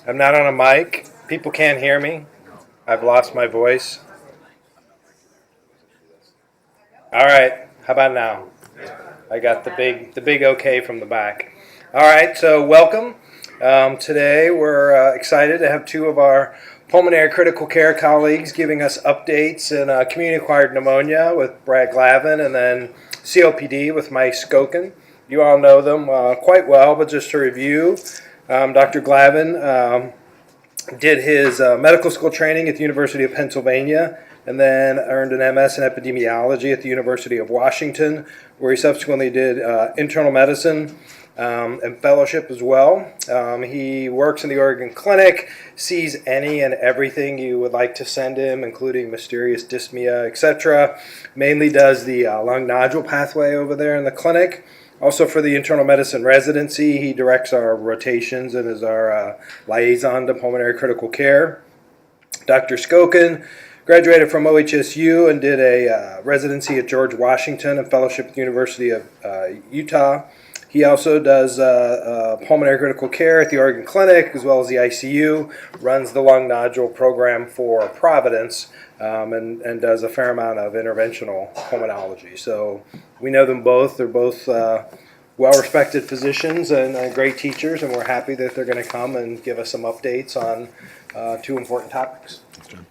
I'm not on a mic. People can't hear me. I've lost my voice. All right. How about now? I got the big okay from the back. All right. So welcome. Today we're excited to have two of our pulmonary critical care colleagues giving us updates in community-acquired pneumonia with Brad Glavan and then COPD with Mike Skokan. You all know them quite well, but just to review, Dr. Glavan did his medical school training at the University of Pennsylvania and then earned an MS in epidemiology at the University of Washington, where he subsequently did internal medicine and fellowship as well. He works in the Oregon Clinic, sees any and everything you would like to send him, including mysterious dyspnea, etc. Mainly does the lung nodule pathway over there in the clinic. Also for the internal medicine residency, he directs our rotations and is our liaison to pulmonary critical care. Dr. Skokan graduated from OHSU and did a residency at George Washington and fellowship at the University of Utah. He also does pulmonary critical care at the Oregon Clinic as well as the ICU, runs the lung nodule program for Providence, and does a fair amount of interventional pulmonology. So we know them both. They're both well-respected physicians and great teachers, and we're happy that they're going to come and give us some updates on two important topics. Thanks, John.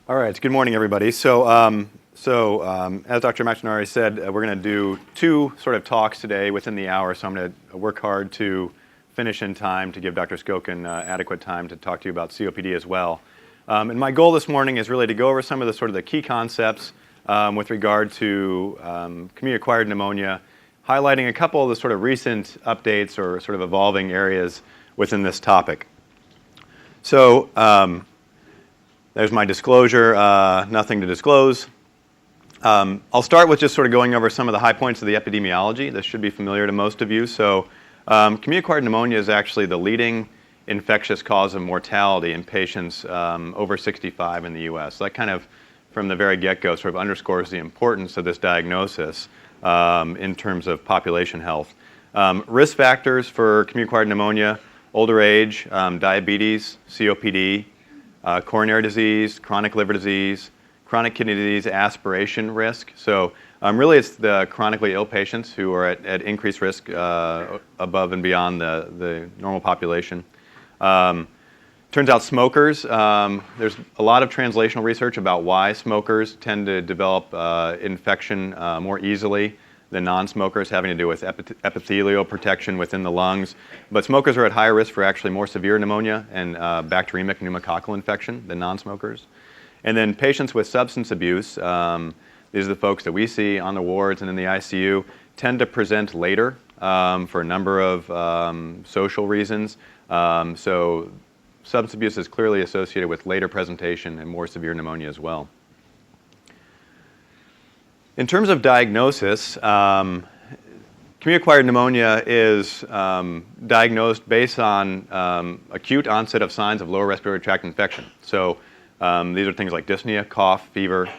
All right, good morning, everybody. So as Dr. McInerney said, we're going to do two sort of talks today within the hour, so I'm going to work hard to finish in time to give Dr. Skokan adequate time to talk to you about COPD as well. And my goal this morning is really to go over some of the sort of the key concepts with regard to community-acquired pneumonia, highlighting a couple of the sort of recent updates or sort of evolving areas within this topic. So there's my disclosure, nothing to disclose. I'll start with just sort of going over some of the high points of the epidemiology. This should be familiar to most of you. So community-acquired pneumonia is actually the leading infectious cause of mortality in patients over 65 in the U.S. So that kind of, from the very get-go, sort of underscores the importance of this diagnosis in terms of population health. Risk factors for community-acquired pneumonia: older age, diabetes, COPD, coronary disease, chronic liver disease, chronic kidney disease, aspiration risk. So really it's the chronically ill patients who are at increased risk above and beyond the normal population. Turns out smokers, there's a lot of translational research about why smokers tend to develop infection more easily than non-smokers, having to do with epithelial protection within the lungs. But smokers are at higher risk for actually more severe pneumonia and bacteremic pneumococcal infection than non-smokers. And then patients with substance abuse, these are the folks that we see on the wards and in the ICU, tend to present later for a number of social reasons. So substance abuse is clearly associated with later presentation and more severe pneumonia as well. In terms of diagnosis, community-acquired pneumonia is diagnosed based on acute onset of signs of lower respiratory tract infection. So these are things like dyspnea, cough, fever,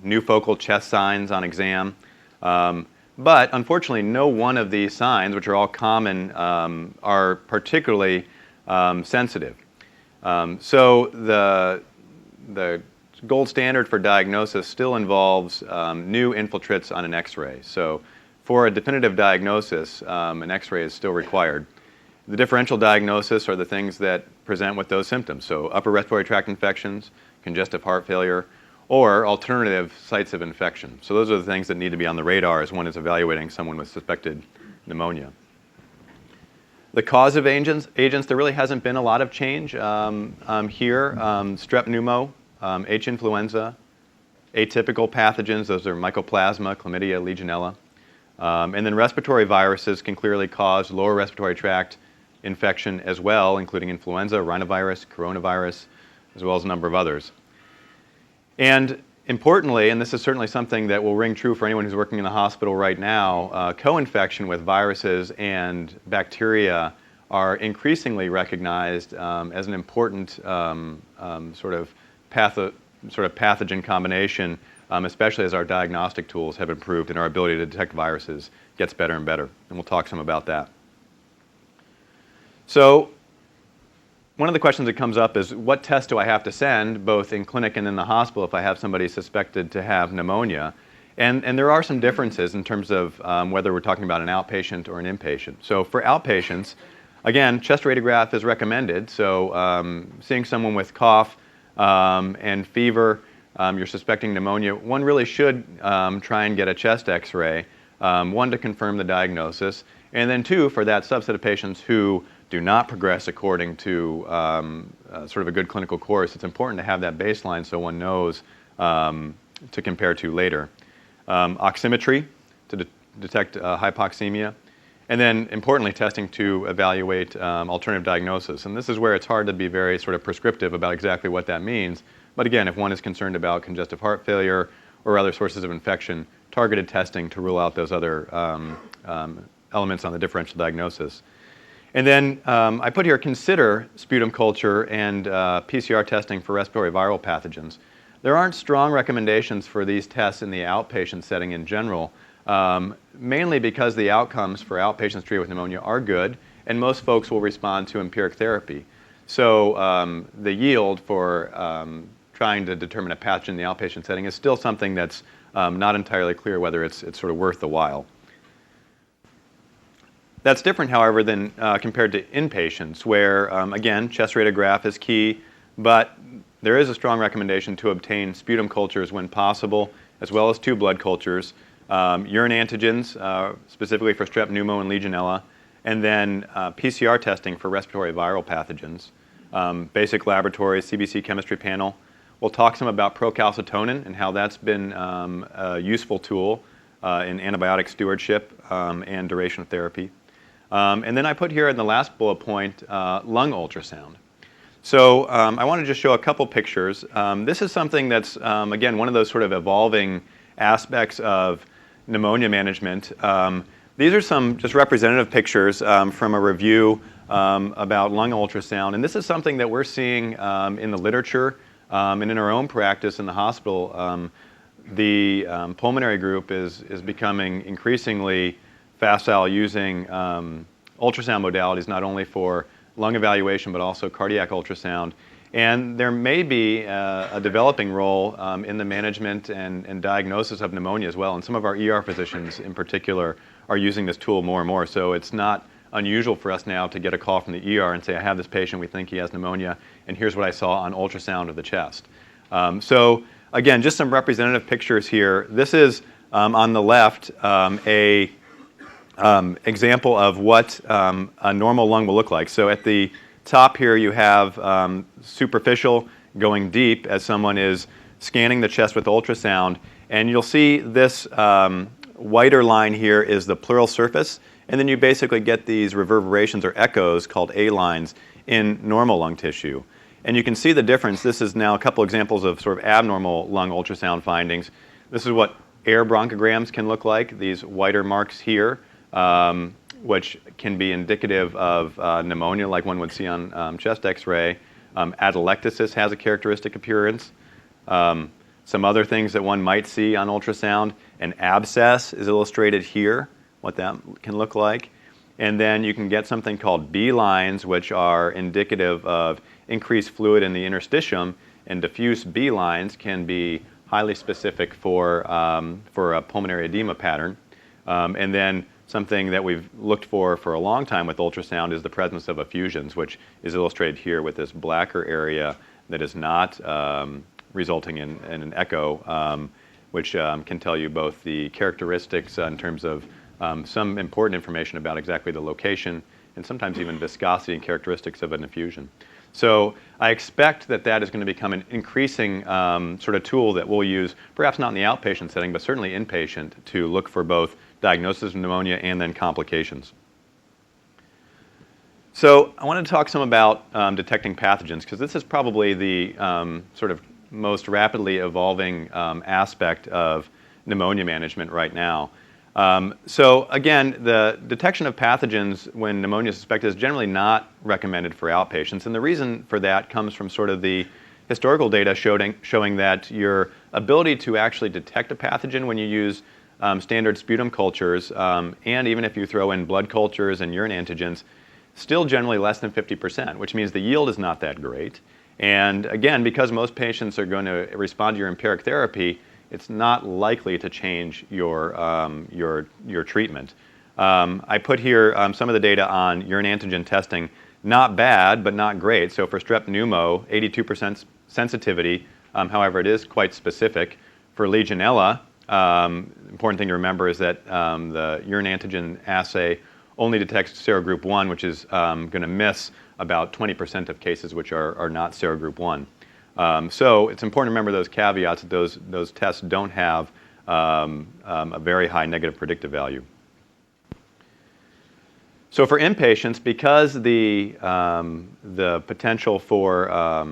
new focal chest signs on exam. But unfortunately, no one of these signs, which are all common, are particularly sensitive. So the gold standard for diagnosis still involves new infiltrates on an X-ray. So for a definitive diagnosis, an X-ray is still required. The differential diagnosis are the things that present with those symptoms. So upper respiratory tract infections, congestive heart failure, or alternative sites of infection. So those are the things that need to be on the radar as one is evaluating someone with suspected pneumonia. The cause of agents, there really hasn't been a lot of change here. Strep pneumo, H. influenza, atypical pathogens, those are mycoplasma, chlamydia, legionella. And then respiratory viruses can clearly cause lower respiratory tract infection as well, including influenza, rhinovirus, coronavirus, as well as a number of others. And importantly, and this is certainly something that will ring true for anyone who's working in the hospital right now, co-infection with viruses and bacteria are increasingly recognized as an important sort of pathogen combination, especially as our diagnostic tools have improved in our ability to detect viruses, gets better and better. And we'll talk some about that. So one of the questions that comes up is, what test do I have to send, both in clinic and in the hospital, if I have somebody suspected to have pneumonia? And there are some differences in terms of whether we're talking about an outpatient or an inpatient. So for outpatients, again, chest radiograph is recommended. So seeing someone with cough and fever, you're suspecting pneumonia, one really should try and get a chest x-ray, one, to confirm the diagnosis, and then two, for that subset of patients who do not progress according to sort of a good clinical course, it's important to have that baseline so one knows to compare to later. Oximetry to detect hypoxemia, and then importantly testing to evaluate alternative diagnosis. And this is where it's hard to be very sort of prescriptive about exactly what that means. But again, if one is concerned about congestive heart failure or other sources of infection, targeted testing to rule out those other elements on the differential diagnosis. And then I put here, consider sputum culture and PCR testing for respiratory viral pathogens. There aren't strong recommendations for these tests in the outpatient setting in general, mainly because the outcomes for outpatients treated with pneumonia are good, and most folks will respond to empiric therapy. So the yield for trying to determine a pathogen in the outpatient setting is still something that's not entirely clear whether it's sort of worth the while. That's different, however, than compared to inpatients, where, again, chest radiograph is key, but there is a strong recommendation to obtain sputum cultures when possible, as well as 2 blood cultures, urine antigens, specifically for strep, pneumo, and Legionella, and then PCR testing for respiratory viral pathogens. Basic laboratory, CBC chemistry panel. We'll talk some about procalcitonin and how that's been a useful tool in antibiotic stewardship and duration of therapy. And then I put here in the last bullet point, lung ultrasound. So I want to just show a couple pictures. This is something that's, again, one of those sort of evolving aspects of pneumonia management. These are some just representative pictures from a review about lung ultrasound. And this is something that we're seeing in the literature and in our own practice in the hospital. The pulmonary group is becoming increasingly facile using ultrasound modalities, not only for lung evaluation, but also cardiac ultrasound. And there may be a developing role in the management and diagnosis of pneumonia as well. And some of our ER physicians in particular are using this tool more and more. So it's not unusual for us now to get a call from the ER and say, I have this patient, we think he has pneumonia, and here's what I saw on ultrasound of the chest. So again, just some representative pictures here. This is, on the left, a example of what a normal lung will look like. So at the top here you have superficial going deep as someone is scanning the chest with ultrasound, and you'll see this whiter line here is the pleural surface, and then you basically get these reverberations or echoes called A-lines in normal lung tissue. And you can see the difference. This is now a couple examples of sort of abnormal lung ultrasound findings. This is what air bronchograms can look like, these whiter marks here, which can be indicative of pneumonia like one would see on chest x-ray. Atelectasis has a characteristic appearance. Some other things that one might see on ultrasound, an abscess is illustrated here, what that can look like. And then you can get something called B-lines, which are indicative of increased fluid in the interstitium, and diffuse B-lines can be highly specific for a pulmonary edema pattern. And then something that we've looked for a long time with ultrasound is the presence of effusions, which is illustrated here with this blacker area that is not resulting in an echo, which can tell you both the characteristics in terms of some important information about exactly the location and sometimes even viscosity and characteristics of an effusion. So I expect that that is going to become an increasing sort of tool that we'll use, perhaps not in the outpatient setting, but certainly inpatient, to look for both diagnosis of pneumonia and then complications. So I wanted to talk some about detecting pathogens, because this is probably the sort of most rapidly evolving aspect of pneumonia management right now. So again, the detection of pathogens when pneumonia is suspected is generally not recommended for outpatients, and the reason for that comes from sort of the historical data showing that your ability to actually detect a pathogen when you use standard sputum cultures, and even if you throw in blood cultures and urine antigens, still generally less than 50%, which means the yield is not that great. And again, because most patients are going to respond to your empiric therapy, it's not likely to change your treatment. I put here some of the data on urine antigen testing. Not bad, but not great. So for strep pneumo, 82% sensitivity. However, it is quite specific. For Legionella, important thing to remember is that the urine antigen assay only detects serogroup 1, which is going to miss about 20% of cases which are not serogroup 1. So it's important to remember those caveats, that those tests don't have a very high negative predictive value. So for inpatients, because the potential for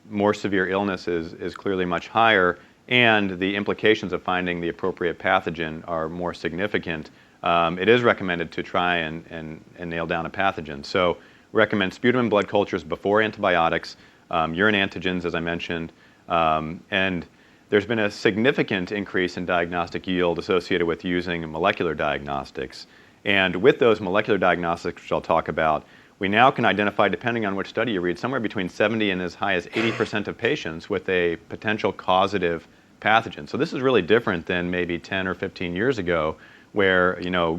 more severe illness is clearly much higher, and the implications of finding the appropriate pathogen are more significant, it is recommended to try and nail down a pathogen. So recommend sputum and blood cultures before antibiotics, urine antigens, as I mentioned, and there's been a significant increase in diagnostic yield associated with using molecular diagnostics. And with those molecular diagnostics, which I'll talk about, we now can identify, depending on which study you read, somewhere between 70 and as high as 80% of patients with a potential causative pathogen. So this is really different than maybe 10 or 15 years ago, where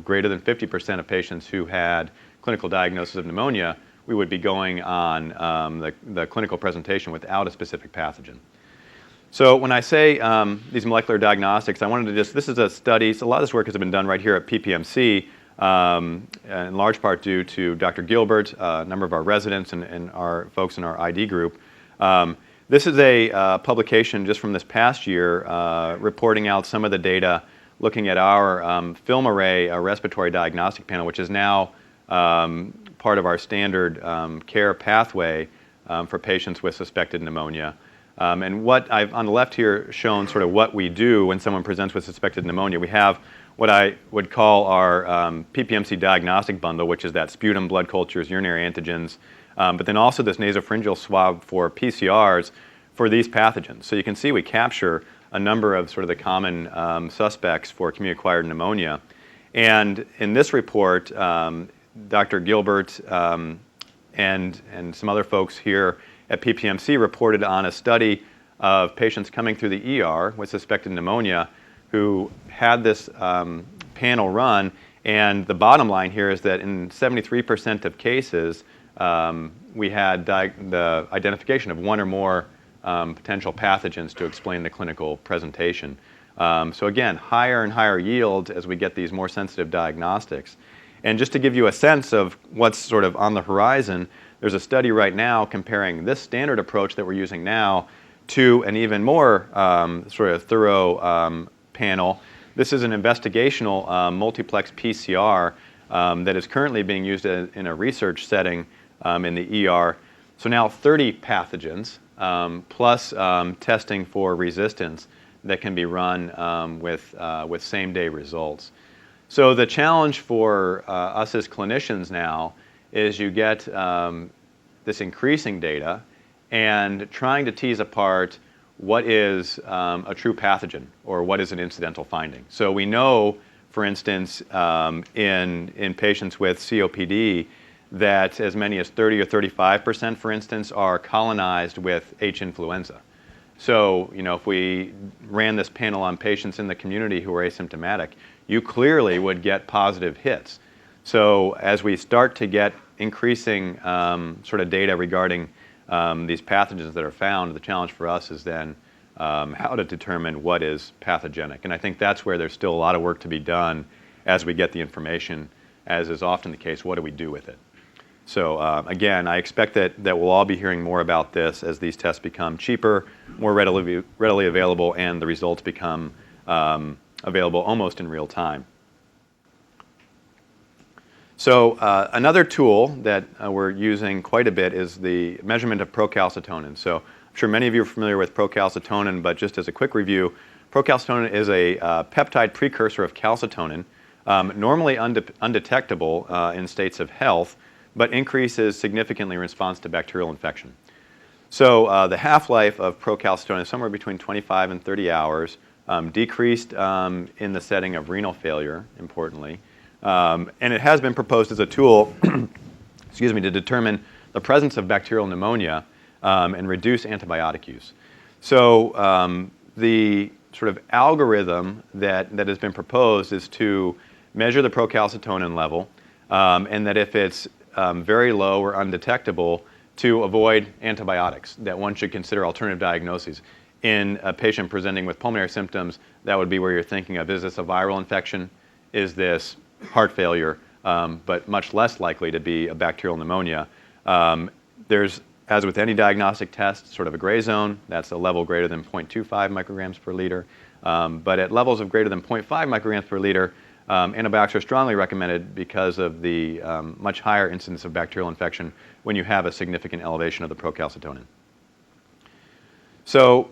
greater than 50% of patients who had clinical diagnosis of pneumonia, we would be going on the clinical presentation without a specific pathogen. So when I say these molecular diagnostics, I wanted to this is a study, so a lot of this work has been done right here at PPMC, in large part due to Dr. Gilbert, a number of our residents, and our folks in our ID group. This is a publication just from this past year reporting out some of the data looking at our film array respiratory diagnostic panel, which is now part of our standard care pathway for patients with suspected pneumonia. And what I've on the left here shown sort of what we do when someone presents with suspected pneumonia. We have what I would call our PPMC diagnostic bundle, which is that sputum, blood cultures, urinary antigens, but then also this nasopharyngeal swab for PCRs for these pathogens. So you can see we capture a number of sort of the common suspects for community-acquired pneumonia. And in this report, Dr. Gilbert and some other folks here at PPMC reported on a study of patients coming through the ER with suspected pneumonia who had this panel run, and the bottom line here is that in 73% of cases, we had the identification of one or more potential pathogens to explain the clinical presentation. So again, higher and higher yields as we get these more sensitive diagnostics. And just to give you a sense of what's sort of on the horizon, there's a study right now comparing this standard approach that we're using now to an even more sort of thorough panel. This is an investigational multiplex PCR that is currently being used in a research setting in the ER. So now 30 pathogens plus testing for resistance that can be run with same-day results. So the challenge for us as clinicians now is you get this increasing data and trying to tease apart what is a true pathogen or what is an incidental finding. So we know, for instance, in patients with COPD that as many as 30 or 35%, for instance, are colonized with H. influenza. So, if we ran this panel on patients in the community who are asymptomatic, you clearly would get positive hits. So as we start to get increasing sort of data regarding these pathogens that are found, the challenge for us is then how to determine what is pathogenic. And I think that's where there's still a lot of work to be done as we get the information, as is often the case, what do we do with it? So again, I expect that we'll all be hearing more about this as these tests become cheaper, more readily available, and the results become available almost in real time. So another tool that we're using quite a bit is the measurement of procalcitonin. So I'm sure many of you are familiar with procalcitonin, but just as a quick review, procalcitonin is a peptide precursor of calcitonin, normally undetectable in states of health, but increases significantly in response to bacterial infection. So the half-life of procalcitonin is somewhere between 25 and 30 hours. decreased in the setting of renal failure, importantly. And it has been proposed as a tool excuse me, to determine the presence of bacterial pneumonia and reduce antibiotic use. So the sort of algorithm that has been proposed is to measure the procalcitonin level, and that if it's very low or undetectable, to avoid antibiotics, that one should consider alternative diagnoses. In a patient presenting with pulmonary symptoms, that would be where you're thinking of, is this a viral infection? Is this heart failure? But much less likely to be a bacterial pneumonia. There's, as with any diagnostic test, sort of a gray zone. That's a level greater than 0.25 micrograms per liter. But at levels of greater than 0.5 micrograms per liter, antibiotics are strongly recommended because of the much higher incidence of bacterial infection when you have a significant elevation of the procalcitonin. So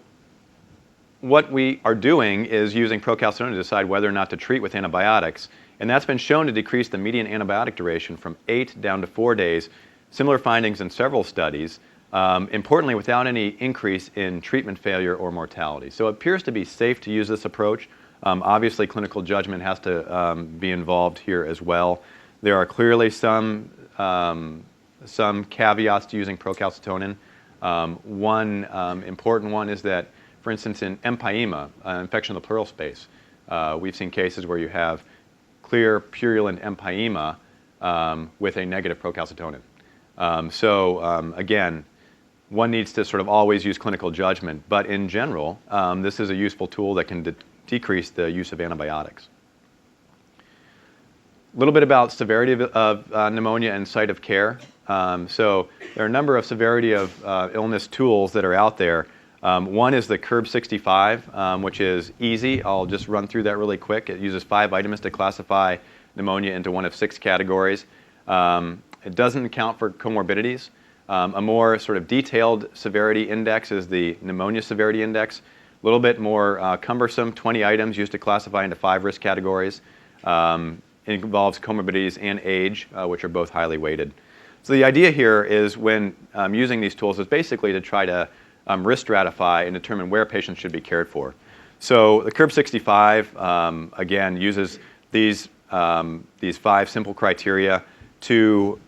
what we are doing is using procalcitonin to decide whether or not to treat with antibiotics. And that's been shown to decrease the median antibiotic duration from 8 down to 4 days. Similar findings in several studies, importantly without any increase in treatment failure or mortality. So it appears to be safe to use this approach. Obviously, clinical judgment has to be involved here as well. There are clearly some caveats to using procalcitonin. One important one is that, for instance, in empyema, infection of the pleural space, we've seen cases where you have clear purulent empyema with a negative procalcitonin. Again, one needs to sort of always use clinical judgment, but in general, this is a useful tool that can decrease the use of antibiotics. A little bit about severity of pneumonia and site of care. So there are a number of severity of illness tools that are out there. One is the CURB-65, which is easy. I'll just run through that really quick. It uses 5 items to classify pneumonia into one of 6 categories. It doesn't account for comorbidities. A more sort of detailed severity index is the pneumonia severity index. A little bit more cumbersome, 20 items used to classify into 5 risk categories. It involves comorbidities and age, which are both highly weighted. So the idea here is when using these tools is basically to try to risk stratify and determine where patients should be cared for. So the CURB-65, again, uses these 5 simple criteria to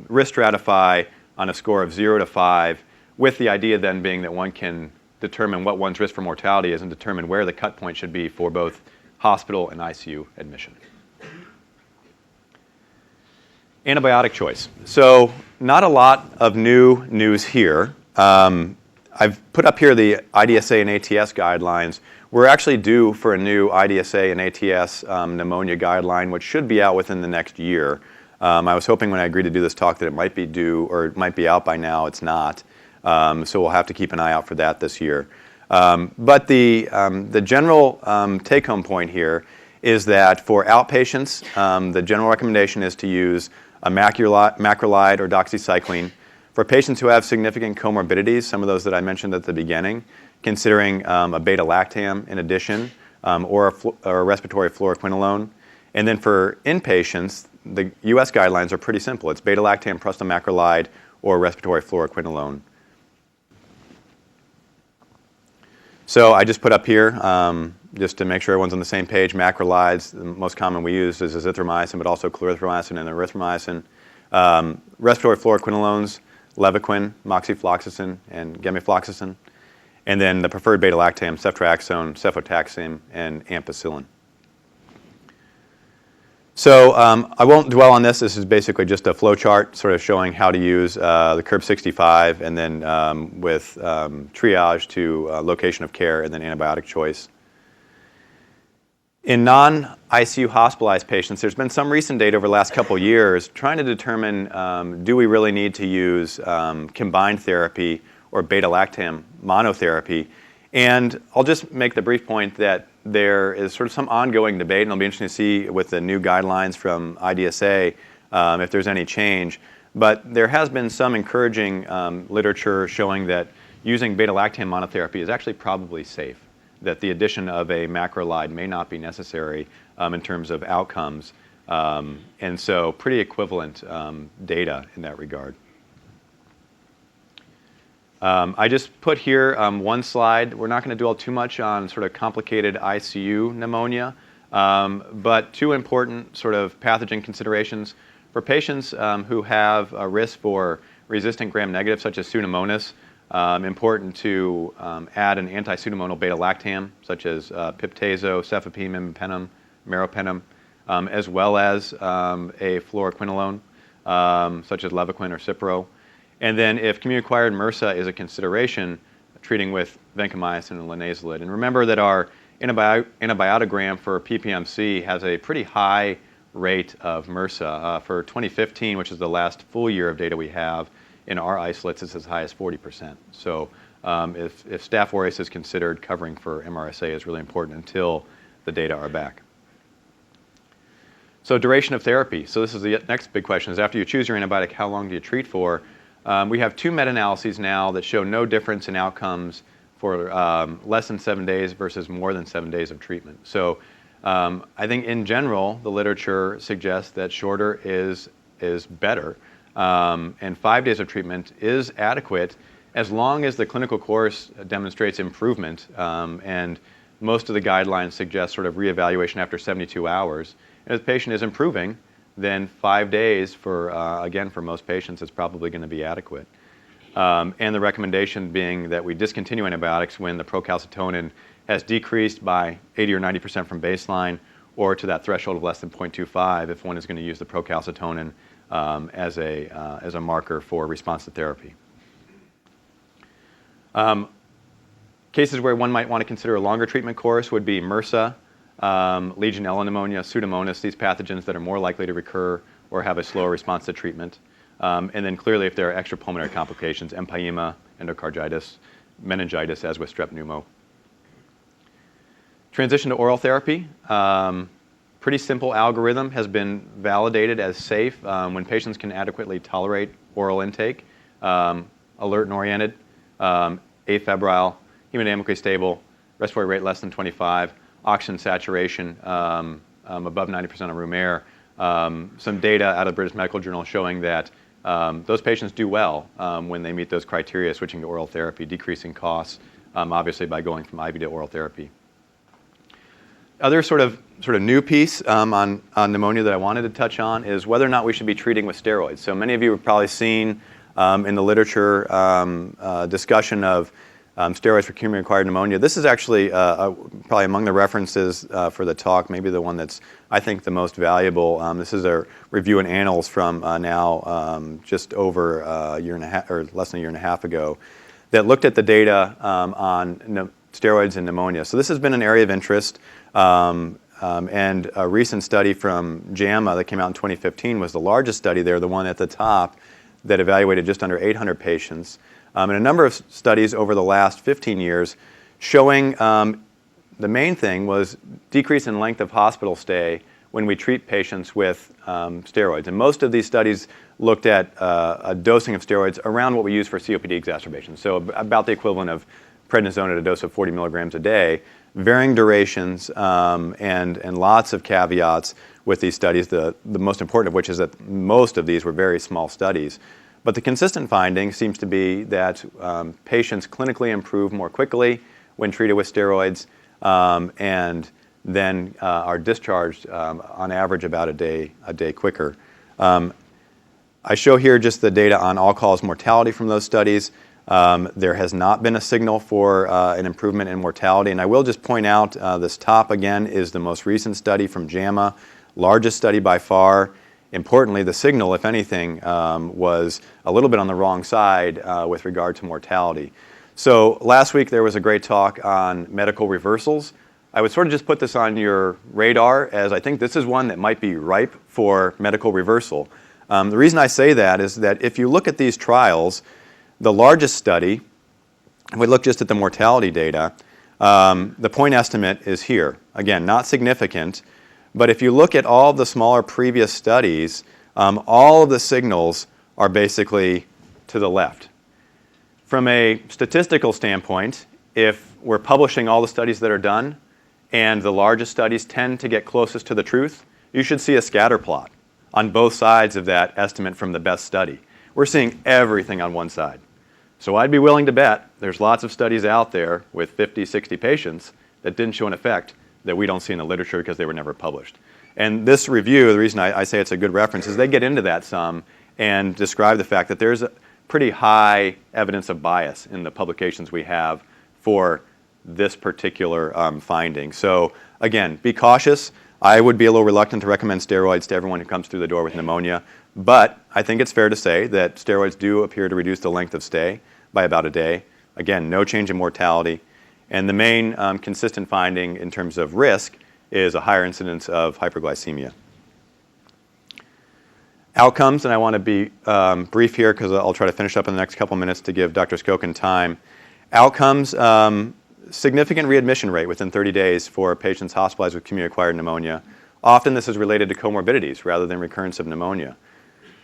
risk stratify on a score of 0 to 5, with the idea then being that one can determine what one's risk for mortality is and determine where the cut point should be for both hospital and ICU admission. Antibiotic choice. So not a lot of new news here. I've put up here the IDSA and ATS guidelines. We're actually due for a new IDSA and ATS pneumonia guideline, which should be out within the next year. I was hoping when I agreed to do this talk that it might be due or it might be out by now. It's not. So we'll have to keep an eye out for that this year. But the general take-home point here is that for outpatients, the general recommendation is to use a macrolide or doxycycline. For patients who have significant comorbidities, some of those that I mentioned at the beginning, considering a beta-lactam in addition, or a respiratory fluoroquinolone. And then for inpatients, the US guidelines are pretty simple. It's beta-lactam, macrolide, or respiratory fluoroquinolone. So I just put up here, just to make sure everyone's on the same page, macrolides, the most common we use is azithromycin, but also clarithromycin and erythromycin. Respiratory fluoroquinolones, Levaquin, moxifloxacin, and gemifloxacin. And then the preferred beta-lactam, ceftriaxone, cefotaxime, and ampicillin. So I won't dwell on this. This is basically just a flow chart sort of showing how to use the CURB-65 and then with triage to location of care and then antibiotic choice. In non-ICU hospitalized patients, there's been some recent data over the last couple years trying to determine do we really need to use combined therapy or beta-lactam monotherapy. And I'll just make the brief point that there is sort of some ongoing debate, and it'll be interesting to see with the new guidelines from IDSA if there's any change. But there has been some encouraging literature showing that using beta-lactam monotherapy is actually probably safe, that the addition of a macrolide may not be necessary in terms of outcomes. And so pretty equivalent data in that regard. I just put here one slide. We're not going to dwell too much on sort of complicated ICU pneumonia, but two important sort of pathogen considerations. For patients who have a risk for resistant gram-negative, such as Pseudomonas, important to add an anti-pseudomonal beta-lactam, such as piptazo, cefepime, imipenem, meropenem, as well as a fluoroquinolone, such as Levaquin or Cipro. And then if community-acquired MRSA is a consideration, treating with vancomycin and linezolid. And remember that our antibiotogram for PPMC has a pretty high rate of MRSA. For 2015, which is the last full year of data we have, in our isolates it's as high as 40%. So if Staph aureus is considered, covering for MRSA is really important until the data are back. So duration of therapy. So this is the next big question, is after you choose your antibiotic, how long do you treat for? We have two meta-analyses now that show no difference in outcomes for less than 7 days versus more than 7 days of treatment. So I think in general, the literature suggests that shorter is better, and 5 days of treatment is adequate as long as the clinical course demonstrates improvement, and most of the guidelines suggest sort of reevaluation after 72 hours. And if the patient is improving, then 5 days for, again, for most patients is probably going to be adequate. And the recommendation being that we discontinue antibiotics when the procalcitonin has decreased by 80 or 90% from baseline, or to that threshold of less than 0.25 if one is going to use the procalcitonin as a marker for response to therapy. Cases where one might want to consider a longer treatment course would be MRSA, Legionella pneumonia, Pseudomonas, these pathogens that are more likely to recur or have a slower response to treatment. And then clearly if there are extrapulmonary complications, empyema, endocarditis, meningitis, as with strep pneumo. Transition to oral therapy. Pretty simple algorithm, has been validated as safe when patients can adequately tolerate oral intake, alert and oriented, afebrile, hemodynamically stable, respiratory rate less than 25, oxygen saturation above 90% on room air. Some data out of the British Medical Journal showing that those patients do well when they meet those criteria, switching to oral therapy, decreasing costs, obviously by going from IV to oral therapy. Other sort of new piece on pneumonia that I wanted to touch on is whether or not we should be treating with steroids. So many of you have probably seen in the literature discussion of steroids for community-acquired pneumonia. This is actually probably among the references for the talk, maybe the one that's, I think, the most valuable. This is a review in Annals from now just over a year and a half, or less than a year and a half ago, that looked at the data on steroids and pneumonia. So this has been an area of interest, and a recent study from JAMA that came out in 2015 was the largest study there, the one at the top, that evaluated just under 800 patients. And a number of studies over the last 15 years showing the main thing was decrease in length of hospital stay when we treat patients with steroids. And most of these studies looked at a dosing of steroids around what we use for COPD exacerbation, so about the equivalent of prednisone at a dose of 40 milligrams a day, varying durations and lots of caveats with these studies, the most important of which is that most of these were very small studies. But the consistent finding seems to be that patients clinically improve more quickly when treated with steroids, and then are discharged on average about a day quicker. I show here just the data on all-cause mortality from those studies. There has not been a signal for an improvement in mortality, and I will just point out this top again is the most recent study from JAMA, largest study by far. Importantly, the signal, if anything, was a little bit on the wrong side with regard to mortality. So last week there was a great talk on medical reversals. I would sort of just put this on your radar, as I think this is one that might be ripe for medical reversal. The reason I say that is that if you look at these trials, the largest study, if we look just at the mortality data, the point estimate is here. Again, not significant. But if you look at all of the smaller previous studies, all of the signals are basically to the left. From a statistical standpoint, if we're publishing all the studies that are done and the largest studies tend to get closest to the truth, you should see a scatter plot on both sides of that estimate from the best study. We're seeing everything on one side. So I'd be willing to bet there's lots of studies out there with 50, 60 patients that didn't show an effect that we don't see in the literature because they were never published. And this review, the reason I say it's a good reference is they get into that some and describe the fact that there's a pretty high evidence of bias in the publications we have for this particular finding. So again, be cautious. I would be a little reluctant to recommend steroids to everyone who comes through the door with pneumonia, but I think it's fair to say that steroids do appear to reduce the length of stay by about a day. Again, no change in mortality. And the main consistent finding in terms of risk is a higher incidence of hyperglycemia. Outcomes, and I want to be brief here because I'll try to finish up in the next couple minutes to give Dr. Skokan time. Outcomes, significant readmission rate within 30 days for patients hospitalized with community-acquired pneumonia. Often this is related to comorbidities rather than recurrence of pneumonia.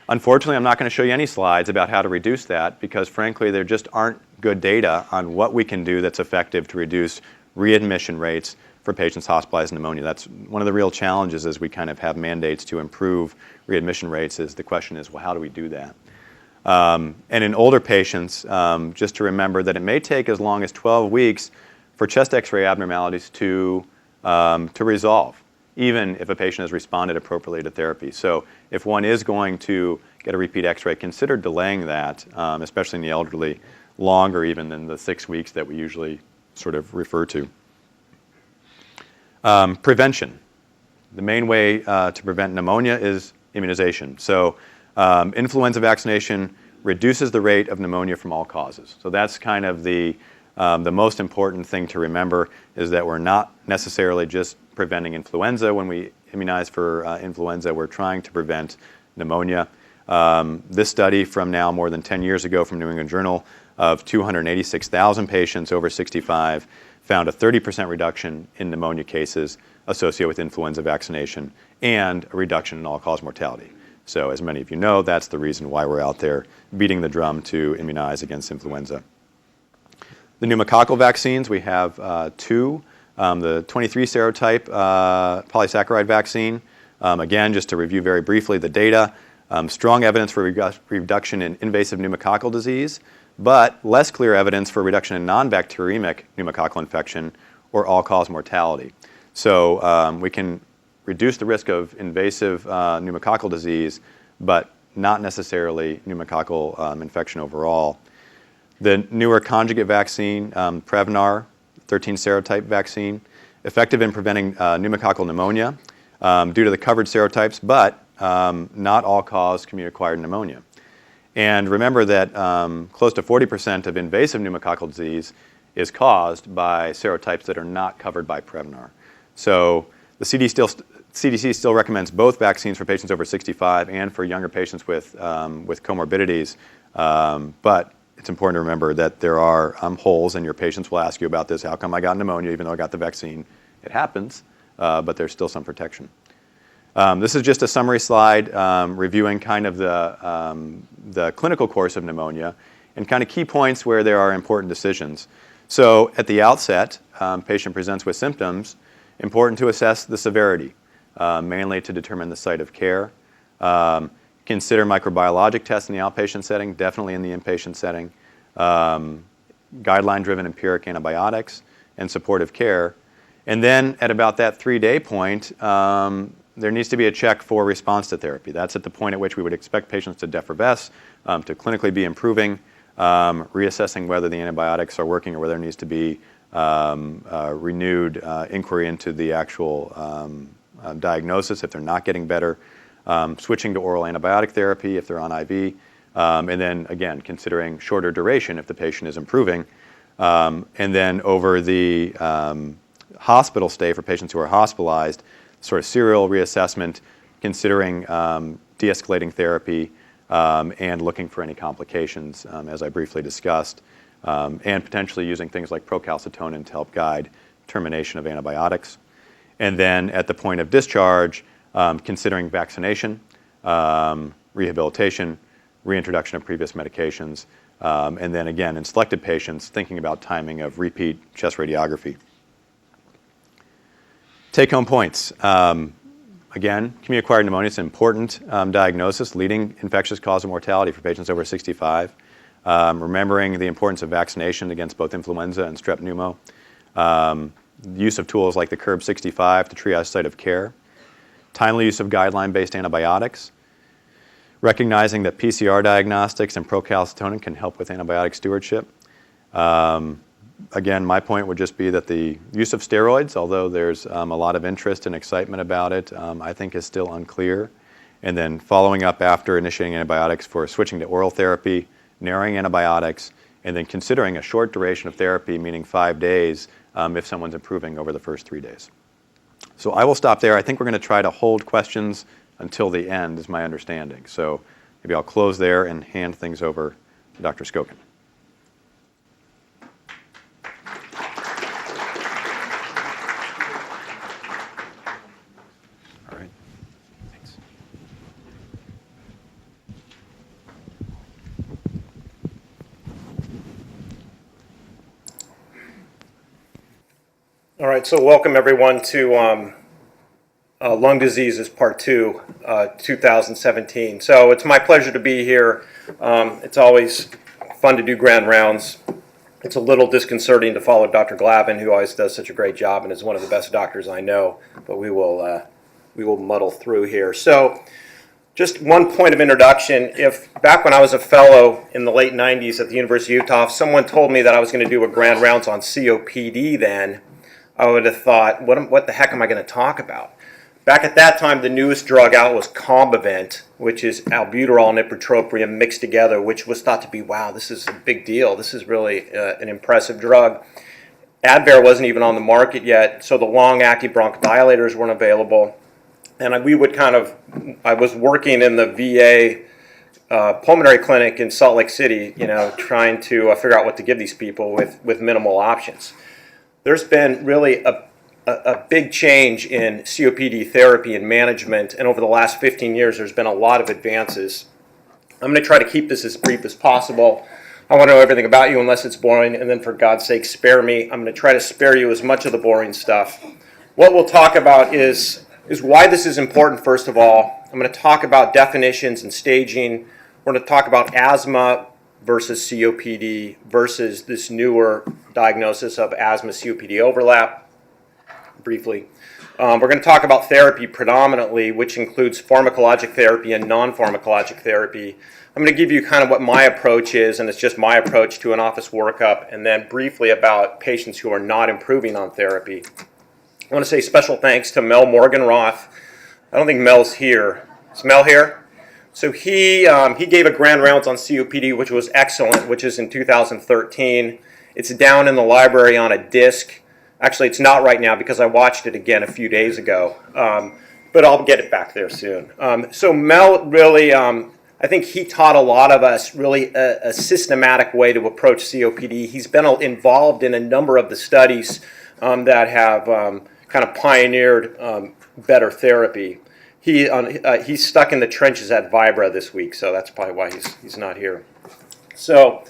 Unfortunately, I'm not going to show you any slides about how to reduce that because, frankly, there just aren't good data on what we can do that's effective to reduce readmission rates for patients hospitalized with pneumonia. That's one of the real challenges as we kind of have mandates to improve readmission rates. Is the question is, well, how do we do that? And in older patients, just to remember that it may take as long as 12 weeks for chest X-ray abnormalities to resolve, even if a patient has responded appropriately to therapy. So if one is going to get a repeat X-ray, consider delaying that, especially in the elderly, longer even than the 6 weeks that we usually sort of refer to. Prevention. The main way to prevent pneumonia is immunization. So influenza vaccination reduces the rate of pneumonia from all causes. So that's kind of the most important thing to remember is that we're not necessarily just preventing influenza. When we immunize for influenza, we're trying to prevent pneumonia. This study from now more than 10 years ago from New England Journal of 286,000 patients over 65 found a 30% reduction in pneumonia cases associated with influenza vaccination and a reduction in all-cause mortality. So as many of you know, that's the reason why we're out there beating the drum to immunize against influenza. The pneumococcal vaccines, we have two. The 23 serotype polysaccharide vaccine, again, just to review very briefly the data, strong evidence for reduction in invasive pneumococcal disease, but less clear evidence for reduction in non-bacteremic pneumococcal infection or all-cause mortality. So we can reduce the risk of invasive pneumococcal disease, but not necessarily pneumococcal infection overall. The newer conjugate vaccine, Prevnar, 13 serotype vaccine, effective in preventing pneumococcal pneumonia due to the covered serotypes, but not all-cause community-acquired pneumonia. And remember that close to 40% of invasive pneumococcal disease is caused by serotypes that are not covered by Prevnar. So the CDC still recommends both vaccines for patients over 65 and for younger patients with comorbidities, but it's important to remember that there are holes, and your patients will ask you about this. How come I got pneumonia even though I got the vaccine? It happens, but there's still some protection. This is just a summary slide reviewing kind of the clinical course of pneumonia and kind of key points where there are important decisions. So at the outset, patient presents with symptoms, important to assess the severity, mainly to determine the site of care. Consider microbiologic tests in the outpatient setting, definitely in the inpatient setting. Guideline-driven empiric antibiotics and supportive care. And then at about that 3-day point, there needs to be a check for response to therapy. That's at the point at which we would expect patients to defervesce, to clinically be improving, reassessing whether the antibiotics are working or whether there needs to be renewed inquiry into the actual diagnosis if they're not getting better, switching to oral antibiotic therapy if they're on IV, and then again considering shorter duration if the patient is improving, and then over the hospital stay for patients who are hospitalized, sort of serial reassessment, considering de-escalating therapy and looking for any complications, as I briefly discussed, and potentially using things like procalcitonin to help guide termination of antibiotics. And then at the point of discharge, considering vaccination, rehabilitation, reintroduction of previous medications, and then again, in selected patients, thinking about timing of repeat chest radiography. Take-home points. Again, community-acquired pneumonia is an important diagnosis, leading infectious cause of mortality for patients over 65. remembering the importance of vaccination against both influenza and strep pneumo, use of tools like the CURB 65 to triage site of care, timely use of guideline-based antibiotics, recognizing that PCR diagnostics and procalcitonin can help with antibiotic stewardship. Again, my point would just be that the use of steroids, although there's a lot of interest and excitement about it, I think is still unclear. And then following up after initiating antibiotics for switching to oral therapy, narrowing antibiotics, and then considering a short duration of therapy, meaning 5 days, if someone's improving over the first 3 days. So I will stop there. I think we're going to try to hold questions until the end, is my understanding. So maybe I'll close there and hand things over to Dr. Skokan. All right. Thanks. All right, so welcome everyone to Lung Diseases Part 2, 2017. So it's my pleasure to be here. It's always fun to do grand rounds. It's a little disconcerting to follow Dr. Glavan, who always does such a great job and is one of the best doctors I know, but we will muddle through here. So just one point of introduction. If back when I was a fellow in the late 90s at the University of Utah, if someone told me that I was going to do a grand rounds on COPD then, I would have thought, what the heck am I going to talk about? Back at that time, the newest drug out was Combivent, which is albuterol and ipratropium mixed together, which was thought to be, wow, this is a big deal. This is really an impressive drug. Advair wasn't even on the market yet, so the long-acting bronchodilators weren't available. And I was working in the VA pulmonary clinic in Salt Lake City, trying to figure out what to give these people with minimal options. There's been really a big change in COPD therapy and management, and over the last 15 years, there's been a lot of advances. I'm going to try to keep this as brief as possible. I want to know everything about you unless it's boring, and then for God's sake, spare me. I'm going to try to spare you as much of the boring stuff. What we'll talk about is why this is important, first of all. I'm going to talk about definitions and staging. We're going to talk about asthma versus COPD versus this newer diagnosis of asthma-COPD overlap, briefly. We're going to talk about therapy predominantly, which includes pharmacologic therapy and non-pharmacologic therapy. I'm going to give you kind of what my approach is, and it's just my approach to an office workup, and then briefly about patients who are not improving on therapy. I want to say special thanks to Mel Morganroth. I don't think Mel's here. Is Mel here? So he gave a grand rounds on COPD, which was excellent, which is in 2013. It's down in the library on a disc. Actually, it's not right now because I watched it again a few days ago, but I'll get it back there soon. So Mel really, I think he taught a lot of us really a systematic way to approach COPD. He's been involved in a number of the studies that have kind of pioneered better therapy. He's stuck in the trenches at Vibra this week, so that's probably why he's not here. So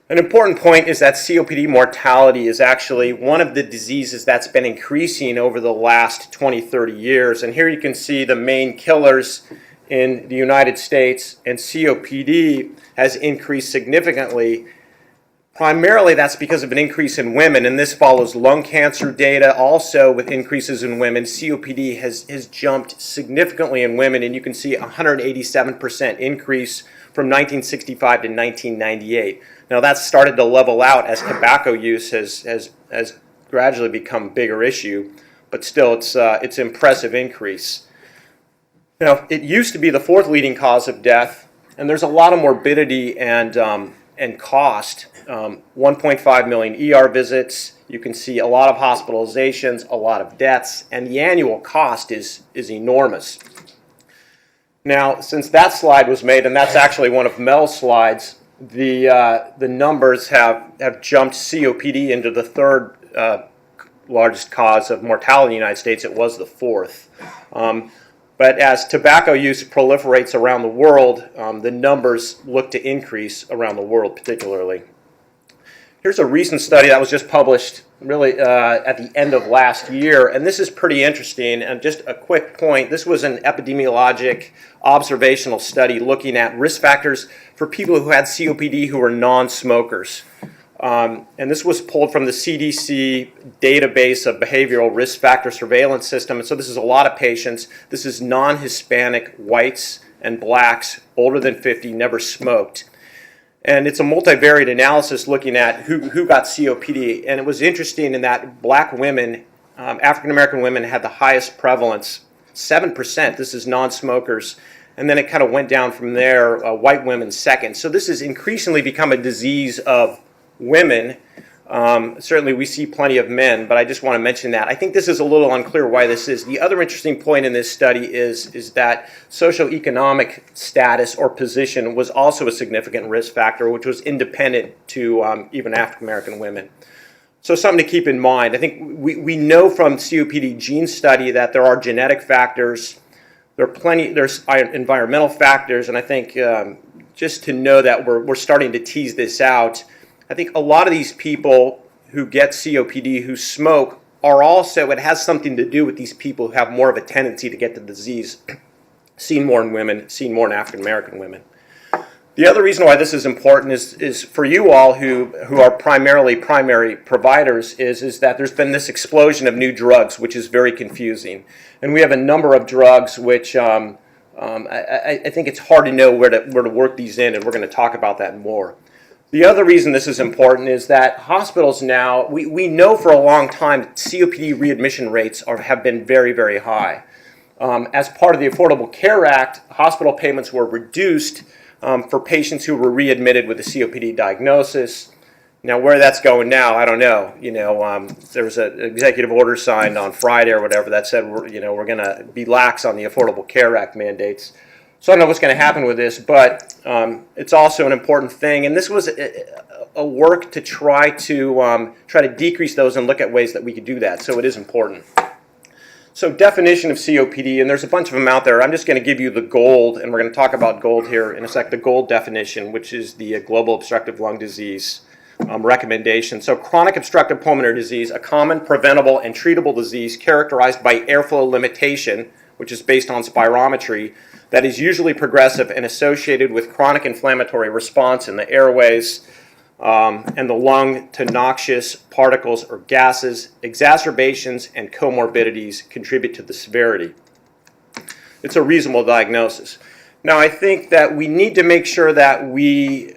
an important point is that COPD mortality is actually one of the diseases that's been increasing over the last 20, 30 years. And here you can see the main killers in the United States, and COPD has increased significantly. Primarily, that's because of an increase in women, and this follows lung cancer data. Also, with increases in women, COPD has jumped significantly in women, and you can see a 187% increase from 1965 to 1998. Now, that's started to level out as tobacco use has gradually become a bigger issue, but still, it's an impressive increase. Now, it used to be the fourth leading cause of death, and there's a lot of morbidity and cost. 1.5 million ER visits. You can see a lot of hospitalizations, a lot of deaths, and the annual cost is enormous. Now, since that slide was made, and that's actually one of Mel's slides, the numbers have jumped COPD into the third largest cause of mortality in the United States. It was the fourth. But as tobacco use proliferates around the world, the numbers look to increase around the world particularly. Here's a recent study that was just published really at the end of last year, and this is pretty interesting. And just a quick point, this was an epidemiologic observational study looking at risk factors for people who had COPD who were non-smokers. And this was pulled from the CDC database of behavioral risk factor surveillance system. And so this is a lot of patients. This is non-Hispanic whites and blacks older than 50, never smoked. And it's a multivariate analysis looking at who got COPD. And it was interesting in that black women, African American women, had the highest prevalence, 7%. This is non-smokers. And then it kind of went down from there, white women second. So this has increasingly become a disease of women. Certainly we see plenty of men, but I just want to mention that. I think this is a little unclear why this is. The other interesting point in this study is that socioeconomic status or position was also a significant risk factor, which was independent to even African American women. So something to keep in mind. I think we know from COPD gene study that there are genetic factors, there's environmental factors, and I think just to know that we're starting to tease this out, I think a lot of these people who get COPD, who smoke, are also, it has something to do with these people who have more of a tendency to get the disease, seen more in women, seen more in African American women. The other reason why this is important is for you all who are primarily primary providers is that there's been this explosion of new drugs, which is very confusing. And we have a number of drugs which I think it's hard to know where to work these in, and we're going to talk about that more. The other reason this is important is that hospitals now, we know for a long time COPD readmission rates have been very, very high. As part of the Affordable Care Act, hospital payments were reduced for patients who were readmitted with a COPD diagnosis. Now, where that's going now, I don't know. There was an executive order signed on Friday or whatever that said we're going to be lax on the Affordable Care Act mandates. So I don't know what's going to happen with this, but it's also an important thing. And this was a work to try to decrease those and look at ways that we could do that. So it is important. So definition of COPD, and there's a bunch of them out there. I'm just going to give you the GOLD, and we're going to talk about GOLD here in a sec. The GOLD definition, which is the Global Obstructive Lung Disease recommendation. So chronic obstructive pulmonary disease, a common, preventable, and treatable disease characterized by airflow limitation, which is based on spirometry, that is usually progressive and associated with chronic inflammatory response in the airways and the lung to noxious particles or gases. Exacerbations and comorbidities contribute to the severity. It's a reasonable diagnosis. Now, I think that we need to make sure that we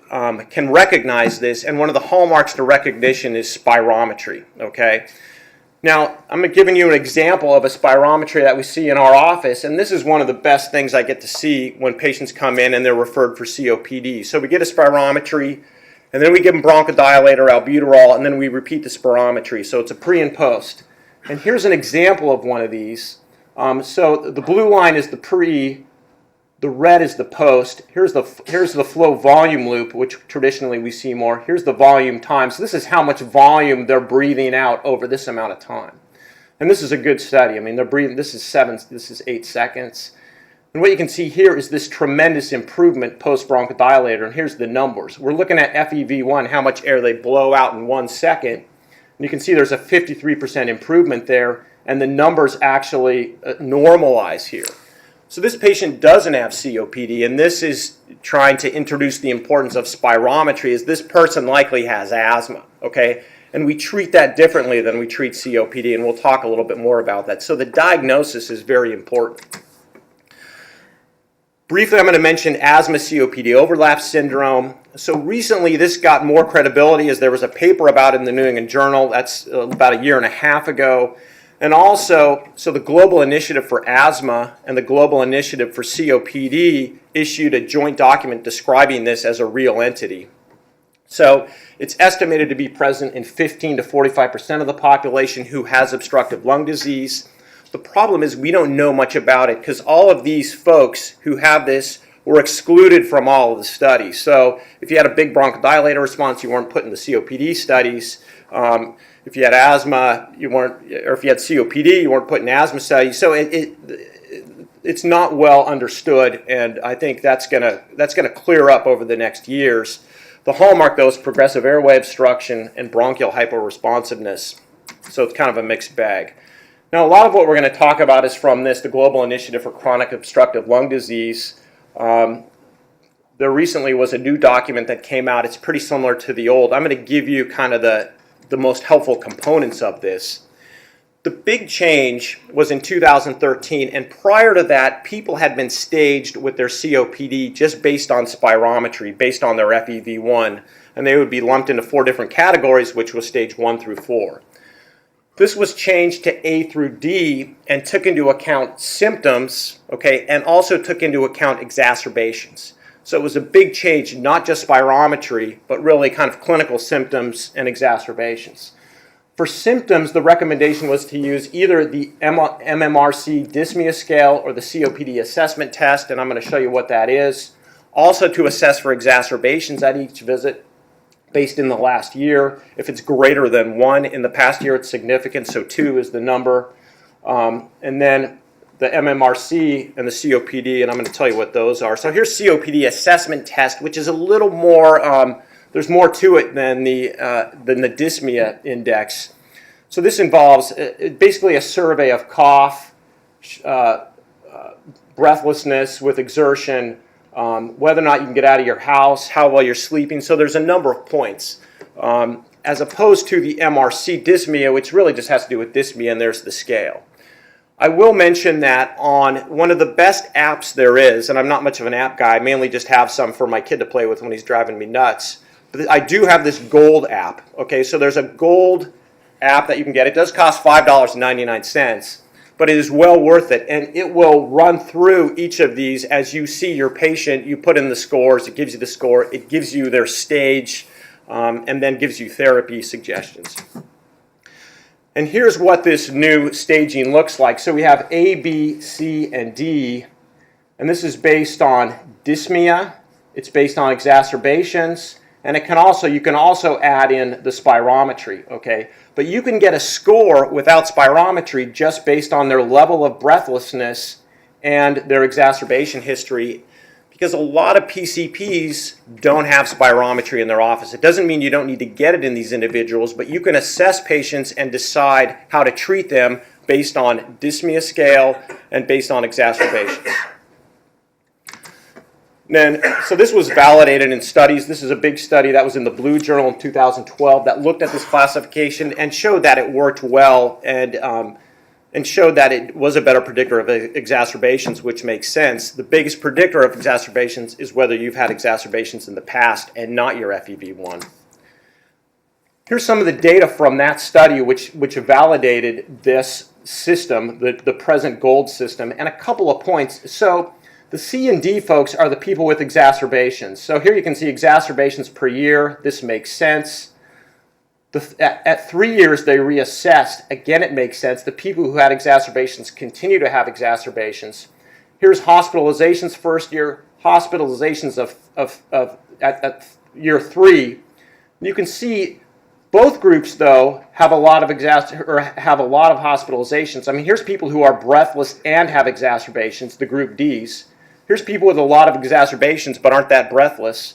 can recognize this, and one of the hallmarks to recognition is spirometry, okay? Now, I'm giving you an example of a spirometry that we see in our office, and this is one of the best things I get to see when patients come in and they're referred for COPD. So we get a spirometry, and then we give them bronchodilator, albuterol, and then we repeat the spirometry. So it's a pre and post. And here's an example of one of these. So the blue line is the pre, the red is the post. Here's the flow volume loop, which traditionally we see more. Here's the volume time. So this is how much volume they're breathing out over this amount of time. And this is a good study. I mean, they're breathing, this is 8 seconds. And what you can see here is this tremendous improvement post-bronchodilator. And here's the numbers. We're looking at FEV1, how much air they blow out in 1 second. And you can see there's a 53% improvement there. And the numbers actually normalize here. So this patient doesn't have COPD, and this is trying to introduce the importance of spirometry, as this person likely has asthma, okay? And we treat that differently than we treat COPD, and we'll talk a little bit more about that. So the diagnosis is very important. Briefly, I'm going to mention asthma COPD overlap syndrome. So recently, this got more credibility as there was a paper about it in the New England Journal. That's about 1.5 years ago. And also, so the Global Initiative for Asthma and the Global Initiative for COPD issued a joint document describing this as a real entity. So it's estimated to be present in 15 to 45% of the population who has obstructive lung disease. The problem is we don't know much about it because all of these folks who have this were excluded from all of the studies. So if you had a big bronchodilator response, you weren't put in the COPD studies. If you had asthma, you weren't, or if you had COPD, you weren't put in asthma studies. So it's not well understood, and I think that's gonna clear up over the next years. The hallmark, though, is progressive airway obstruction and bronchial hyporesponsiveness. So it's kind of a mixed bag. Now, a lot of what we're going to talk about is from the Global Initiative for Chronic Obstructive Lung Disease. There recently was a new document that came out. It's pretty similar to the old. I'm going to give you kind of the most helpful components of this. The big change was in 2013, and prior to that, people had been staged with their COPD just based on spirometry, based on their FEV1, and they would be lumped into 4 different categories, which was stage 1 through 4. This was changed to A through D and took into account symptoms, okay, and also took into account exacerbations. So it was a big change, not just spirometry, but really kind of clinical symptoms and exacerbations. For symptoms, the recommendation was to use either the MMRC dyspnea scale or the COPD assessment test, and I'm going to show you what that is. Also to assess for exacerbations at each visit based in the last year. If it's greater than 1 in the past year, it's significant, so 2 is the number. And then the MMRC and the COPD, and I'm going to tell you what those are. So here's COPD assessment test, which is a little more, there's more to it than the dyspnea index. So this involves basically a survey of cough, breathlessness with exertion, whether or not you can get out of your house, how well you're sleeping. So there's a number of points. As opposed to the MRC dyspnea, which really just has to do with dyspnea, and there's the scale. I will mention that on one of the best apps there is, and I'm not much of an app guy, I mainly just have some for my kid to play with when he's driving me nuts. But I do have this gold app. Okay, so there's a gold app that you can get. It does cost $5.99, but it is well worth it. And it will run through each of these as you see your patient. You put in the scores. It gives you the score. It gives you their stage, and then gives you therapy suggestions. And here's what this new staging looks like. So we have A, B, C, and D. And this is based on dyspnea. It's based on exacerbations. And you can also add in the spirometry, okay? But you can get a score without spirometry just based on their level of breathlessness and their exacerbation history, because a lot of PCPs don't have spirometry in their office. It doesn't mean you don't need to get it in these individuals, but you can assess patients and decide how to treat them based on dyspnea scale and based on exacerbations. So this was validated in studies. This is a big study that was in the Blue Journal in 2012 that looked at this classification and showed that it worked well and showed that it was a better predictor of exacerbations, which makes sense. The biggest predictor of exacerbations is whether you've had exacerbations in the past and not your FEV1. Here's some of the data from that study which validated this system, the present gold system, and a couple of points. So the C and D folks are the people with exacerbations. So here you can see exacerbations per year. This makes sense. At 3 years, they reassessed. Again, it makes sense. The people who had exacerbations continue to have exacerbations. Here's hospitalizations first year, hospitalizations at year 3. You can see both groups, though, have a lot of hospitalizations. I mean, here's people who are breathless and have exacerbations, the group Ds. Here's people with a lot of exacerbations but aren't that breathless.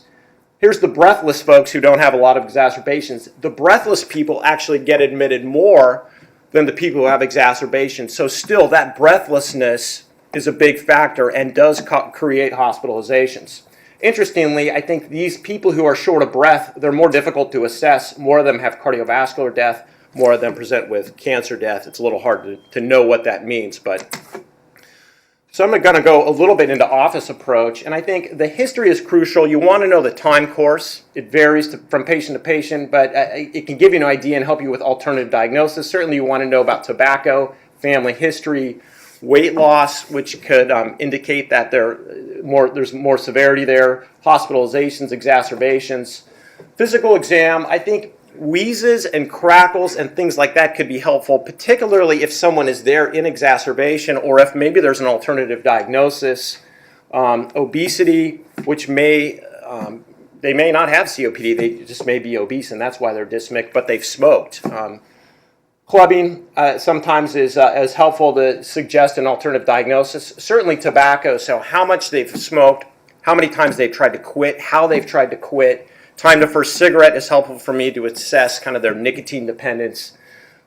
Here's the breathless folks who don't have a lot of exacerbations. The breathless people actually get admitted more than the people who have exacerbations. So still, that breathlessness is a big factor and does create hospitalizations. Interestingly, I think these people who are short of breath, they're more difficult to assess. More of them have cardiovascular death. More of them present with cancer death. It's a little hard to know what that means, but... So I'm going to go a little bit into office approach, and I think the history is crucial. You want to know the time course. It varies from patient to patient, but it can give you an idea and help you with alternative diagnosis. Certainly you want to know about tobacco, family history, weight loss, which could indicate that there's more severity there, hospitalizations, exacerbations. Physical exam, I think wheezes and crackles and things like that could be helpful, particularly if someone is there in exacerbation or if maybe there's an alternative diagnosis. Obesity, which they may not have COPD, they just may be obese and that's why they're dyspneic, but they've smoked. Clubbing sometimes is helpful to suggest an alternative diagnosis. Certainly tobacco, so how much they've smoked, how many times they've tried to quit, how they've tried to quit, Time to first cigarette is helpful for me to assess kind of their nicotine dependence.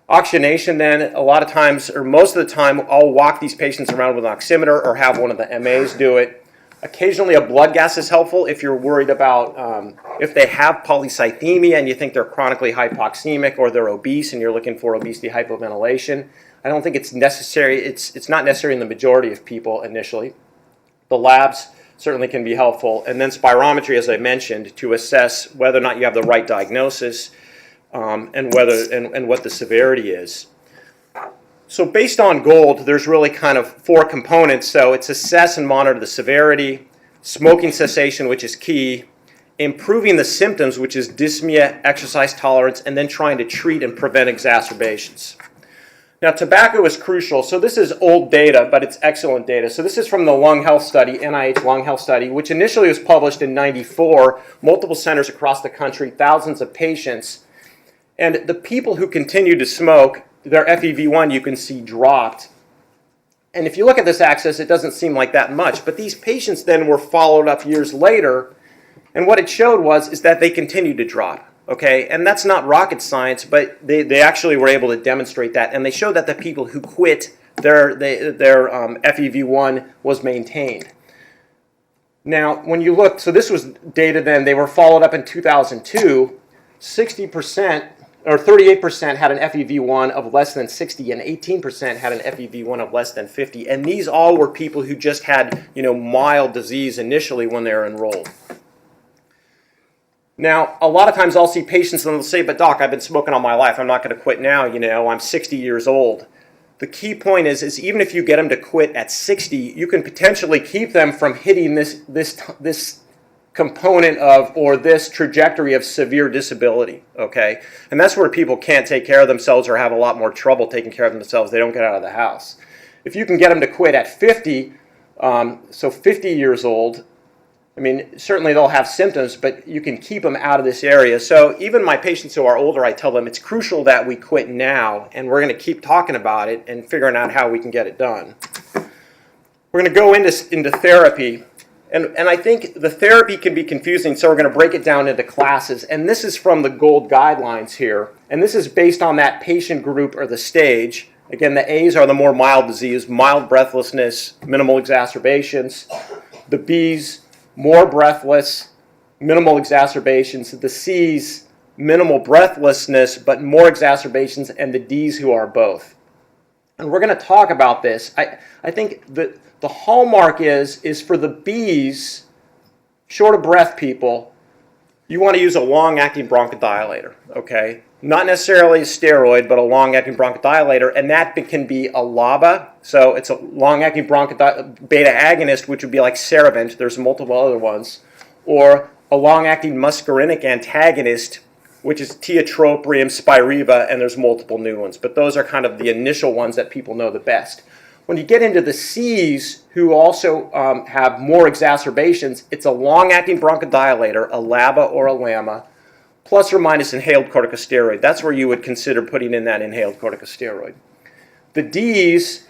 Oxygenation then, a lot of times, or most of the time, I'll walk these patients around with an oximeter or have one of the MAs do it. Occasionally a blood gas is helpful if you're worried about if they have polycythemia and you think they're chronically hypoxemic or they're obese and you're looking for obesity hypoventilation. I don't think it's necessary. It's not necessary in the majority of people initially. The labs certainly can be helpful. And then spirometry, as I mentioned, to assess whether or not you have the right diagnosis and what the severity is. So based on GOLD, there's really kind of 4 components. So it's assess and monitor the severity, smoking cessation, which is key, improving the symptoms, which is dyspnea, exercise tolerance, and then trying to treat and prevent exacerbations. Now, tobacco is crucial. So this is old data, but it's excellent data. So this is from the lung health study, NIH lung health study, which initially was published in '94, multiple centers across the country, thousands of patients. And the people who continued to smoke, their FEV1 you can see dropped. And if you look at this axis, it doesn't seem like that much. But these patients then were followed up years later, and what it showed is that they continued to drop. Okay, and that's not rocket science, but they actually were able to demonstrate that, and they showed that the people who quit, their FEV1 was maintained. Now, when you look, so this was data then, they were followed up in 2002, 60% or 38% had an FEV1 of less than 60, and 18% had an FEV1 of less than 50, and these all were people who just had, mild disease initially when they were enrolled. Now, a lot of times I'll see patients and they'll say, but doc, I've been smoking all my life. I'm not going to quit now. I'm 60 years old. The key point is even if you get them to quit at 60, you can potentially keep them from hitting this component of, or this trajectory of severe disability, okay? And that's where people can't take care of themselves or have a lot more trouble taking care of themselves. They don't get out of the house. If you can get them to quit at 50, so 50 years old, certainly they'll have symptoms, but you can keep them out of this area. So even my patients who are older, I tell them it's crucial that we quit now, and we're going to keep talking about it and figuring out how we can get it done. We're going to go into therapy, and I think the therapy can be confusing, so we're going to break it down into classes. And this is from the GOLD guidelines here, and this is based on that patient group or the stage. Again, the A's are the more mild disease, mild breathlessness, minimal exacerbations. The B's, more breathless, minimal exacerbations. The C's, minimal breathlessness, but more exacerbations, and the D's who are both. And we're going to talk about this. I think the hallmark is for the B's, short of breath people, you want to use a long-acting bronchodilator, okay? Not necessarily a steroid, but a long-acting bronchodilator, and that can be a LABA, so it's a long-acting beta agonist, which would be like Ceravent, there's multiple other ones, or a long-acting muscarinic antagonist, which is tiotropium, Spiriva, and there's multiple new ones, but those are kind of the initial ones that people know the best. When you get into the C's, who also have more exacerbations, it's a long-acting bronchodilator, a LABA or a LAMA, plus or minus inhaled corticosteroid. That's where you would consider putting in that inhaled corticosteroid. The D's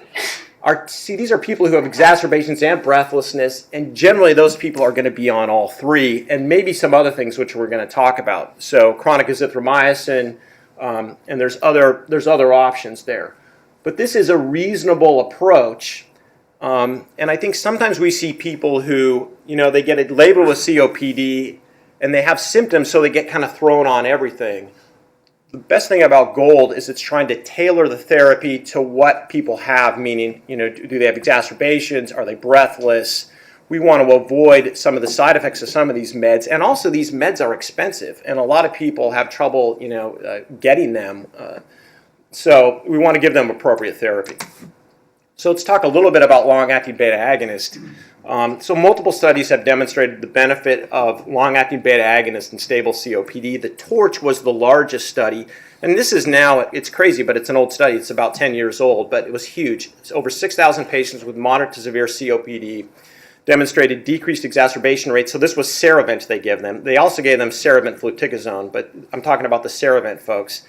these are people who have exacerbations and breathlessness, and generally those people are going to be on all 3, and maybe some other things which we're going to talk about. So chronic azithromycin, and there's other options there. But this is a reasonable approach, and I think sometimes we see people who, they get it labeled with COPD, and they have symptoms, so they get kind of thrown on everything. The best thing about GOLD is it's trying to tailor the therapy to what people have, meaning, do they have exacerbations? Are they breathless? We want to avoid some of the side effects of some of these meds, and also these meds are expensive, and a lot of people have trouble, getting them. So we want to give them appropriate therapy. So let's talk a little bit about long-acting beta agonist. So multiple studies have demonstrated the benefit of long-acting beta agonist in stable COPD. The TORCH was the largest study, and this is now, it's crazy, but it's an old study. It's about 10 years old, but it was huge. It's over 6,000 patients with moderate to severe COPD demonstrated decreased exacerbation rates. So this was Ceravent they gave them. They also gave them Ceravent fluticasone, but I'm talking about the Ceravent folks.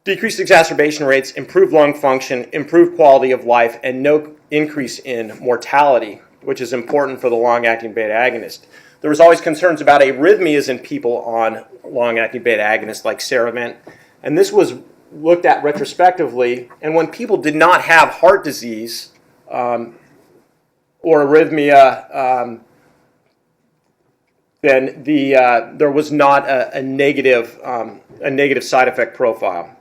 Decreased exacerbation rates, improved lung function, improved quality of life, and no increase in mortality, which is important for the long-acting beta agonist. there was always concerns about arrhythmias in people on long-acting beta agonists like Ceravent. And this was looked at retrospectively. And when people did not have heart disease or arrhythmia, then there was not a negative side effect profile.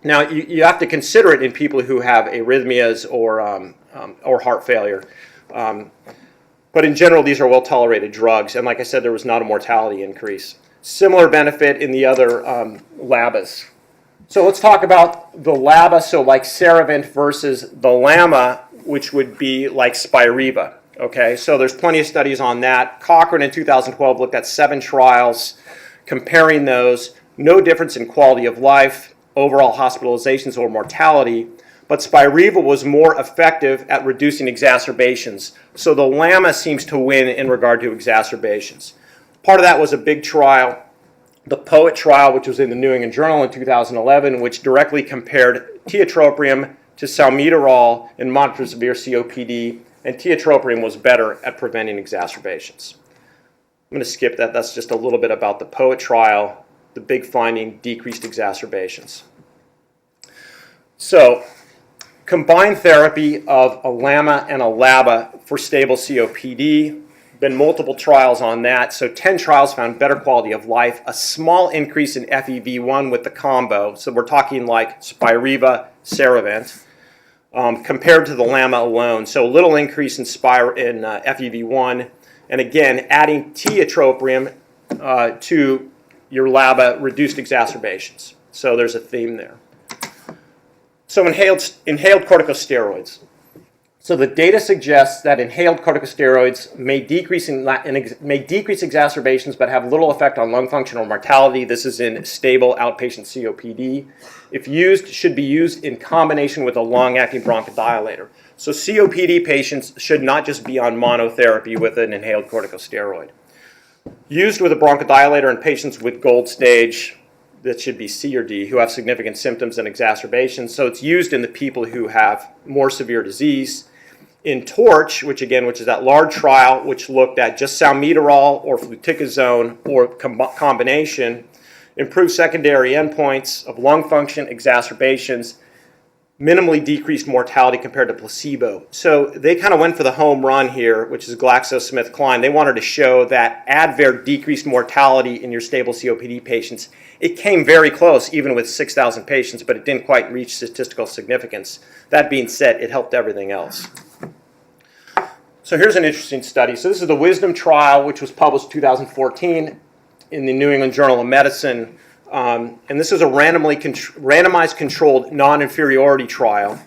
Now, you have to consider it in people who have arrhythmias or heart failure. But in general, these are well-tolerated drugs. And like I said, there was not a mortality increase. Similar benefit in the other LABAs. So let's talk about the LABA, so like Ceravent versus the LAMA, which would be like Spiriva. Okay, so there's plenty of studies on that. Cochrane in 2012 looked at 7 trials comparing those. No difference in quality of life, overall hospitalizations, or mortality. But Spiriva was more effective at reducing exacerbations. So the LAMA seems to win in regard to exacerbations. Part of that was a big trial, the POET trial, which was in the New England Journal in 2011, which directly compared tiotropium to salmeterol in moderate to severe COPD, and tiotropium was better at preventing exacerbations. I'm going to skip that. That's just a little bit about the POET trial. The big finding, decreased exacerbations. So, combined therapy of a LAMA and a LABA for stable COPD. Been multiple trials on that. So 10 trials found better quality of life, a small increase in FEV1 with the combo. So we're talking like Spiriva, Ceravent, compared to the LAMA alone. So a little increase in FEV1. And again, adding tiotropium to your LABA reduced exacerbations. So there's a theme there. So inhaled corticosteroids. So the data suggests that inhaled corticosteroids may decrease exacerbations but have little effect on lung function or mortality. This is in stable outpatient COPD. If used, should be used in combination with a long-acting bronchodilator. So COPD patients should not just be on monotherapy with an inhaled corticosteroid. Used with a bronchodilator in patients with gold stage, that should be C or D, who have significant symptoms and exacerbations. So it's used in the people who have more severe disease. In TORCH, which is that large trial which looked at just salmeterol or fluticasone or combination, improved secondary endpoints of lung function, exacerbations, minimally decreased mortality compared to placebo. So they kind of went for the home run here, which is GlaxoSmithKline. They wanted to show that Advair decreased mortality in your stable COPD patients. It came very close, even with 6,000 patients, but it didn't quite reach statistical significance. That being said, it helped everything else. So here's an interesting study. So this is the Wisdom trial, which was published in 2014 in the New England Journal of Medicine. And this is a randomized controlled non-inferiority trial.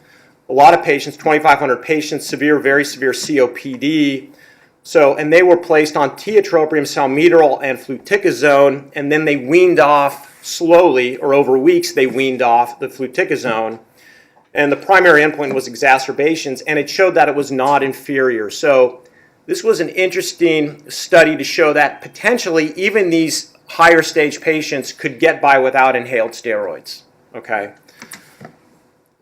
A lot of patients, 2,500 patients, severe, very severe COPD. And they were placed on tiotropium, salmeterol, and fluticasone, and then they weaned off slowly, or over weeks they weaned off the fluticasone. And the primary endpoint was exacerbations, and it showed that it was not inferior. So this was an interesting study to show that potentially even these higher stage patients could get by without inhaled steroids. Okay.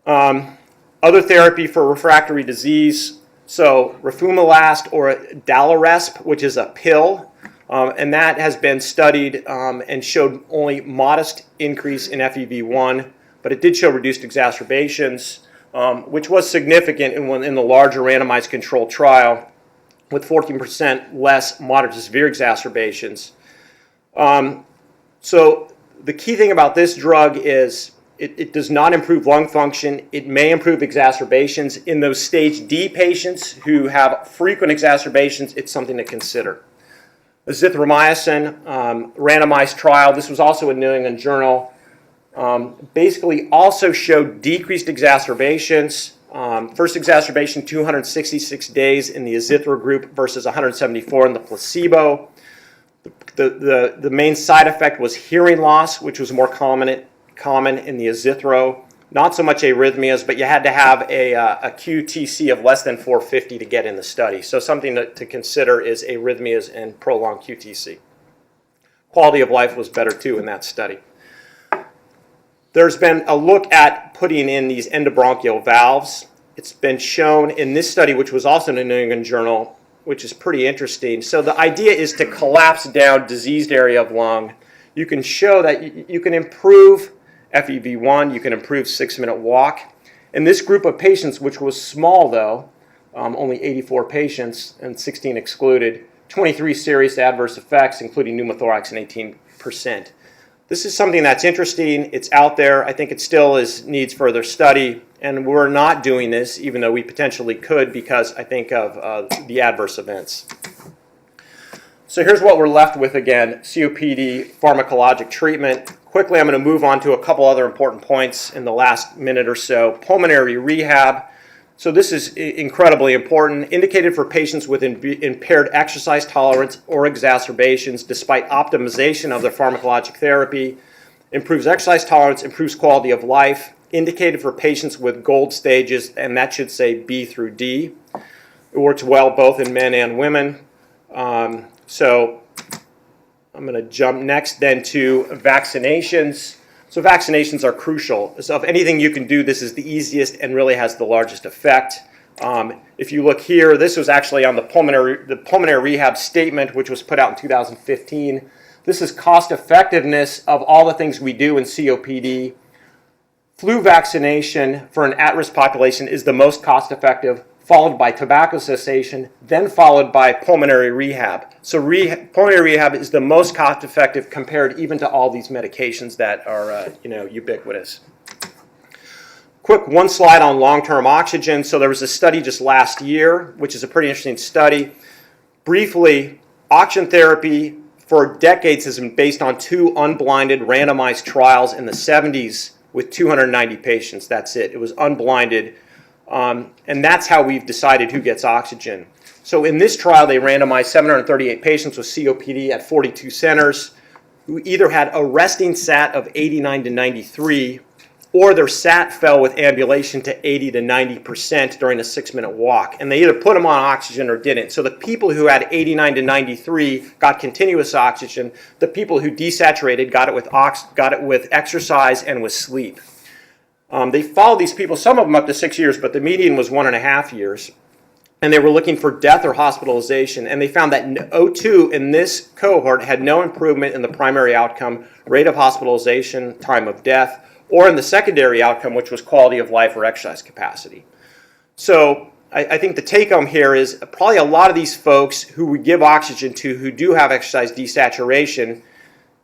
Other therapy for refractory disease, so roflumilast or Dalaresp, which is a pill, and that has been studied and showed only modest increase in FEV1, but it did show reduced exacerbations, which was significant in the larger randomized controlled trial with 14% less moderate to severe exacerbations. So the key thing about this drug is it does not improve lung function. It may improve exacerbations. In those stage D patients who have frequent exacerbations, it's something to consider. Azithromycin, randomized trial. This was also a New England Journal. Basically also showed decreased exacerbations. First exacerbation, 266 days in the azithro group versus 174 in the placebo. The main side effect was hearing loss, which was more common in the azithro. Not so much arrhythmias, but you had to have a QTC of less than 450 to get in the study. So something to consider is arrhythmias and prolonged QTC. Quality of life was better too in that study. There's been a look at putting in these endobronchial valves. It's been shown in this study, which was also in the New England Journal, which is pretty interesting. So the idea is to collapse down diseased area of lung. You can show that you can improve FEV1, you can improve 6-minute walk. In this group of patients, which was small though, only 84 patients and 16 excluded, 23 serious adverse effects, including pneumothorax in 18%. This is something that's interesting. It's out there. I think it still needs further study. And we're not doing this, even though we potentially could, because I think of the adverse events. So here's what we're left with again, COPD pharmacologic treatment. Quickly, I'm going to move on to a couple other important points in the last minute or so. Pulmonary rehab. So this is incredibly important, indicated for patients with impaired exercise tolerance or exacerbations despite optimization of their pharmacologic therapy, improves exercise tolerance, improves quality of life, indicated for patients with GOLD stages, and that should say B through D. It works well both in men and women. So I'm going to jump next then to vaccinations. So vaccinations are crucial. So if anything you can do, this is the easiest and really has the largest effect. If you look here, this was actually on the pulmonary rehab statement, which was put out in 2015. This is cost effectiveness of all the things we do in COPD. Flu vaccination for an at-risk population is the most cost effective, followed by tobacco cessation, then followed by pulmonary rehab. So pulmonary rehab is the most cost-effective compared even to all these medications that are ubiquitous. Quick one slide on long-term oxygen. So there was a study just last year, which is a pretty interesting study. Briefly, oxygen therapy for decades has been based on 2 unblinded randomized trials in the 70s with 290 patients. That's it. It was unblinded. And that's how we've decided who gets oxygen. So in this trial, they randomized 738 patients with COPD at 42 centers who either had a resting SAT of 89 to 93 or their SAT fell with ambulation to 80 to 90% during a 6-minute walk. And they either put them on oxygen or didn't. So the people who had 89 to 93 got continuous oxygen. The people who desaturated got it with exercise and with sleep. They followed these people, some of them up to 6 years, but the median was 1.5 years. And they were looking for death or hospitalization. And they found that O2 in this cohort had no improvement in the primary outcome, rate of hospitalization, time of death, or in the secondary outcome, which was quality of life or exercise capacity. So I think the take home here is probably a lot of these folks who we give oxygen to who do have exercise desaturation,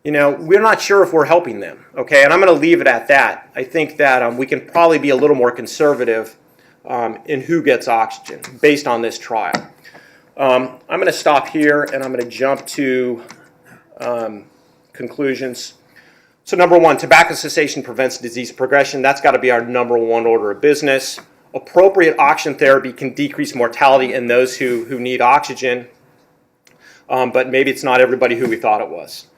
we're not sure if we're helping them, okay? And I'm going to leave it at that. I think that we can probably be a little more conservative in who gets oxygen based on this trial. I'm going to stop here and I'm going to jump to conclusions. So number 1, tobacco cessation prevents disease progression. That's got to be our number 1 order of business. Appropriate oxygen therapy can decrease mortality in those who need oxygen, but maybe it's not everybody who we thought it was.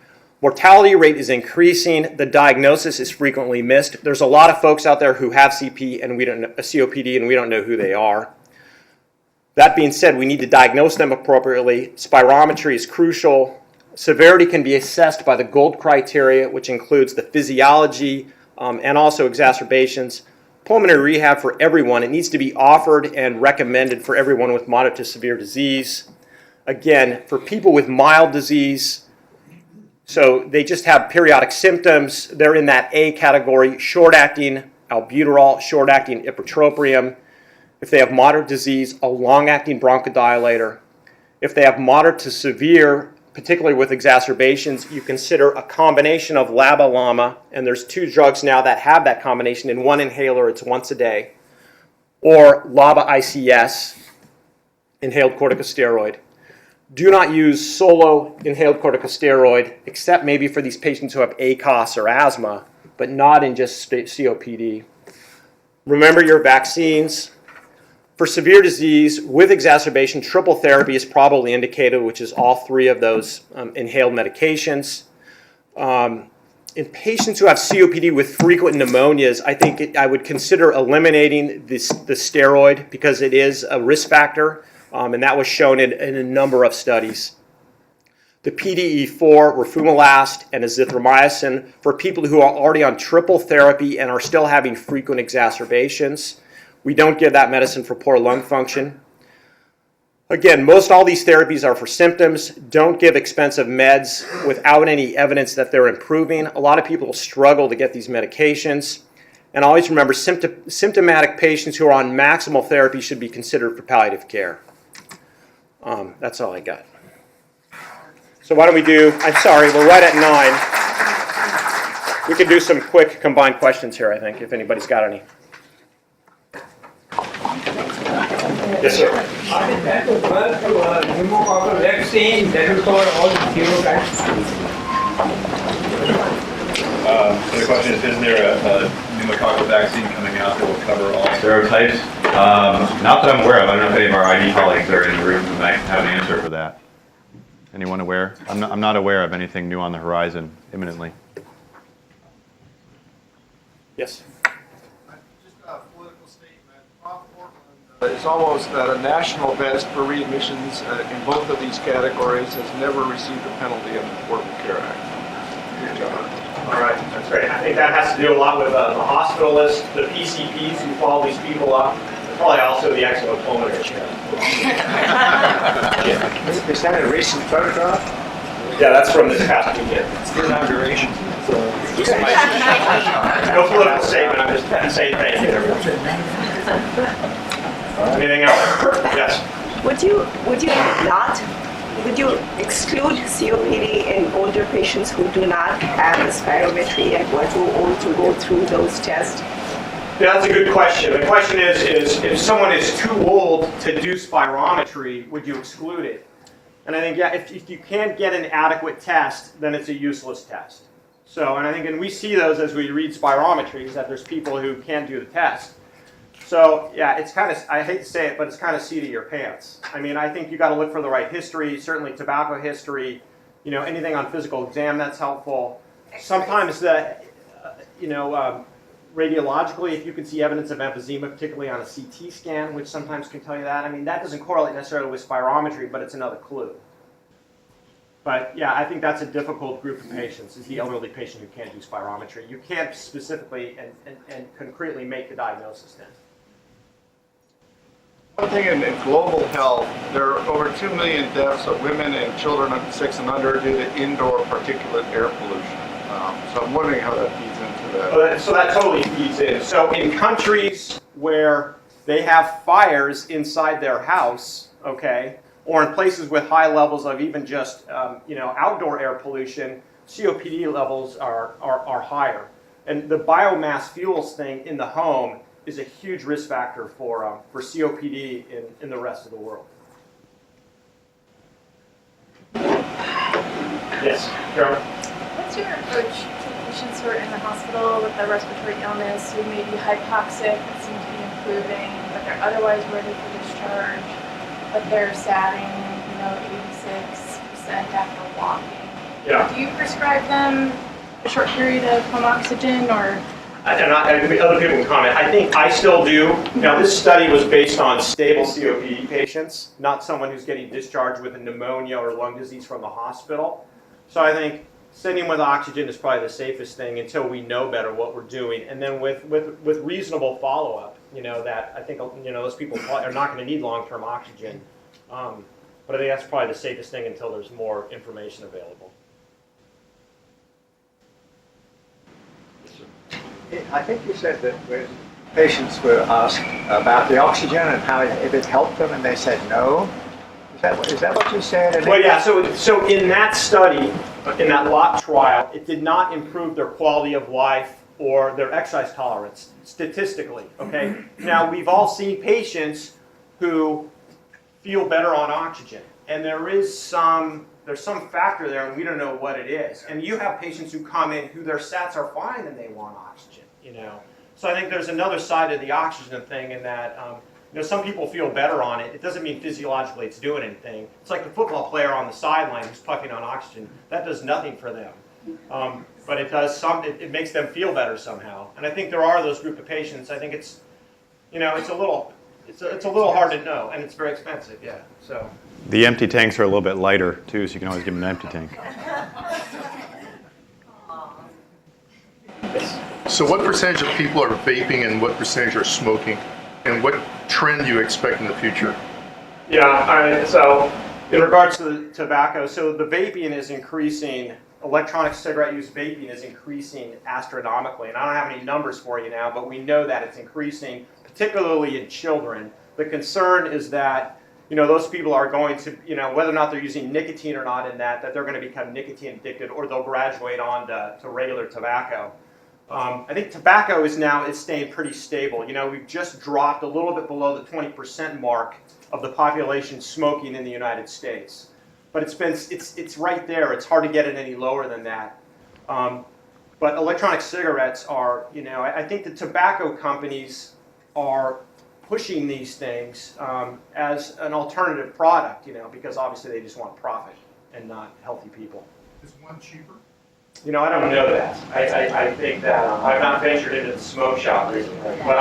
Mortality rate is increasing. The diagnosis is frequently missed. There's a lot of folks out there who have COPD and we don't know who they are. That being said, we need to diagnose them appropriately. Spirometry is crucial. Severity can be assessed by the GOLD criteria, which includes the physiology and also exacerbations. Pulmonary rehab for everyone. It needs to be offered and recommended for everyone with moderate to severe disease. Again, for people with mild disease, so they just have periodic symptoms, they're in that A category, short-acting albuterol, short-acting ipratropium. If they have moderate disease, a long-acting bronchodilator. If they have moderate to severe, particularly with exacerbations, you consider a combination of LABA/LAMA, and there's 2 drugs now that have that combination. In one inhaler, it's once a day, or LABA-ICS, inhaled corticosteroid. Do not use solo inhaled corticosteroid, except maybe for these patients who have ACOS or asthma, but not in just COPD. Remember your vaccines. For severe disease with exacerbation, triple therapy is probably indicated, which is all 3 of those inhaled medications. In patients who have COPD with frequent pneumonias, I think I would consider eliminating the steroid because it is a risk factor, and that was shown in a number of studies. The PDE4, roflumilast, and azithromycin for people who are already on triple therapy and are still having frequent exacerbations. We don't give that medicine for poor lung function. Again, most all these therapies are for symptoms. Don't give expensive meds without any evidence that they're improving. A lot of people struggle to get these medications. And always remember, symptomatic patients who are on maximal therapy should be considered for palliative care. That's all I got. So why don't we do, I'm sorry, we're right at 9. We can do some quick combined questions here, I think, if anybody's got any. Yes, sir. Pneumococcal vaccine that will cover all serotypes. So the question is there a pneumococcal vaccine coming out that will cover all serotypes? Not that I'm aware of. I don't know if any of our ID colleagues are in the room who might have an answer for that. Anyone aware? I'm not aware of anything new on the horizon imminently. Yes. Just a political statement. It's almost at a national best for readmissions in both of these categories, has never received a penalty under the Affordable Care Act. Good job. All right, that's great. I think that has to do a lot with the hospitalists, the PCPs who follow these people up, and probably also the exopulmonary chair. Is that a recent photograph? Yeah, that's from this past weekend. It's the inauguration. No political statement, I'm just saying thank you. Anything else? Yes. Would you exclude COPD in older patients who do not have a spirometry and who are too old to go through those tests? Yeah, that's a good question. The question is if someone is too old to do spirometry, would you exclude it? And I think, yeah, if you can't get an adequate test, then it's a useless test. So, and I think, and we see those as we read spirometries, that there's people who can't do the test. So, yeah, it's kind of, I hate to say it, but it's kind of seat of your pants. I mean, I think you got to look for the right history, certainly tobacco history, you know, anything on physical exam that's helpful. Sometimes radiologically, if you can see evidence of emphysema, particularly on a CT scan, which sometimes can tell you that, I mean, that doesn't correlate necessarily with spirometry, but it's another clue. But yeah, I think that's a difficult group of patients, is the elderly patient who can't do spirometry. You can't specifically and concretely make the diagnosis then. One thing in global health, there are over 2 million deaths of women and children under 6 and under due to indoor particulate air pollution. So I'm wondering how that feeds into that. So that totally feeds in. So in countries where they have fires inside their house, okay, or in places with high levels of even just outdoor air pollution, COPD levels are higher. And the biomass fuels thing in the home is a huge risk factor for COPD in the rest of the world. Yes, Carol? What's your approach to patients who are in the hospital with a respiratory illness who may be hypoxic and seem to be improving, but they're otherwise ready for discharge, but they're satting, 86% after walking? Yeah. Do you prescribe them a short period of home oxygen, or? Other people can comment. I think I still do. Now, this study was based on stable COPD patients, not someone who's getting discharged with a pneumonia or lung disease from the hospital. So I think sending with oxygen is probably the safest thing until we know better what we're doing. And then with reasonable follow-up, that I think, those people are not going to need long-term oxygen. But I think that's probably the safest thing until there's more information available. I think you said that when patients were asked about the oxygen and how if it helped them, and they said no. Is that what you said? Well, yeah. So in that study, in that LOT trial, it did not improve their quality of life or their exercise tolerance statistically. Okay. Now we've all seen patients who feel better on oxygen, and there's some factor there, and we don't know what it is. And you have patients who come in who their sats are fine and they want oxygen. So I think there's another side of the oxygen thing in that. Some people feel better on it. It doesn't mean physiologically it's doing anything. It's like the football player on the sideline who's puffing on oxygen. That does nothing for them. But it does it makes them feel better somehow. And I think there are those group of patients. I think it's a little hard to know, and it's very expensive. Yeah. So The empty tanks are a little bit lighter too, so you can always give them an empty tank. So what percentage of people are vaping and what percentage are smoking? And what trend do you expect in the future? Yeah, all right, so in regards to the tobacco, so the vaping is increasing, electronic cigarette use vaping is increasing astronomically. And I don't have any numbers for you now, but we know that it's increasing, particularly in children. The concern is that, those people are going to, whether or not they're using nicotine or not in that they're going to become nicotine addicted or they'll graduate on to regular tobacco. I think tobacco is staying pretty stable. We've just dropped a little bit below the 20% mark of the population smoking in the United States. But it's right there. It's hard to get it any lower than that. But electronic cigarettes are, I think the tobacco companies are pushing these things as an alternative product, because obviously they just want profit and not healthy people. Is one cheaper? I don't know that. I think that I've not ventured into the smoke shop recently, but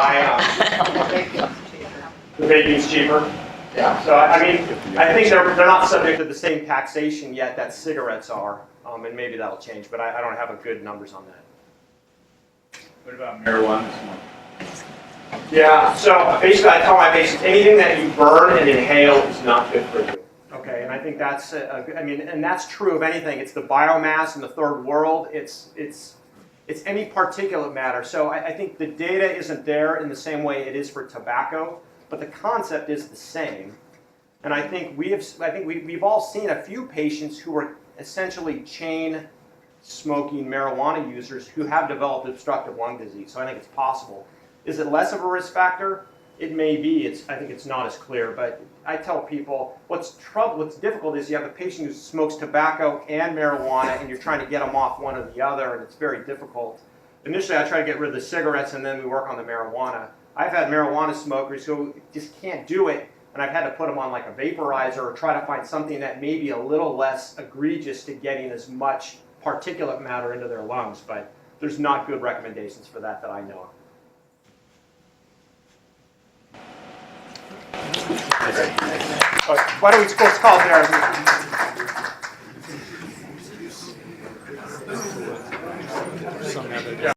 the vaping's cheaper. Yeah. So I think they're not subject to the same taxation yet that cigarettes are, and maybe that'll change. But I don't have a good numbers on that. What about marijuana smoke? Yeah. So basically, I tell my patients anything that you burn and inhale is not good for you. Okay, and I think that's and that's true of anything. It's the biomass in the third world. It's any particulate matter. So I think the data isn't there in the same way it is for tobacco, but the concept is the same. And I think we've all seen a few patients who are essentially chain smoking marijuana users who have developed obstructive lung disease. So I think it's possible. Is it less of a risk factor? It may be. I think it's not as clear, but I tell people what's difficult is you have a patient who smokes tobacco and marijuana, and you're trying to get them off one or the other, and it's very difficult. Initially, I try to get rid of the cigarettes, and then we work on the marijuana. I've had marijuana smokers who just can't do it, and I've had to put them on like a vaporizer or try to find something that may be a little less egregious to getting as much particulate matter into their lungs, but there's not good recommendations for that I know of. Why don't we call it there?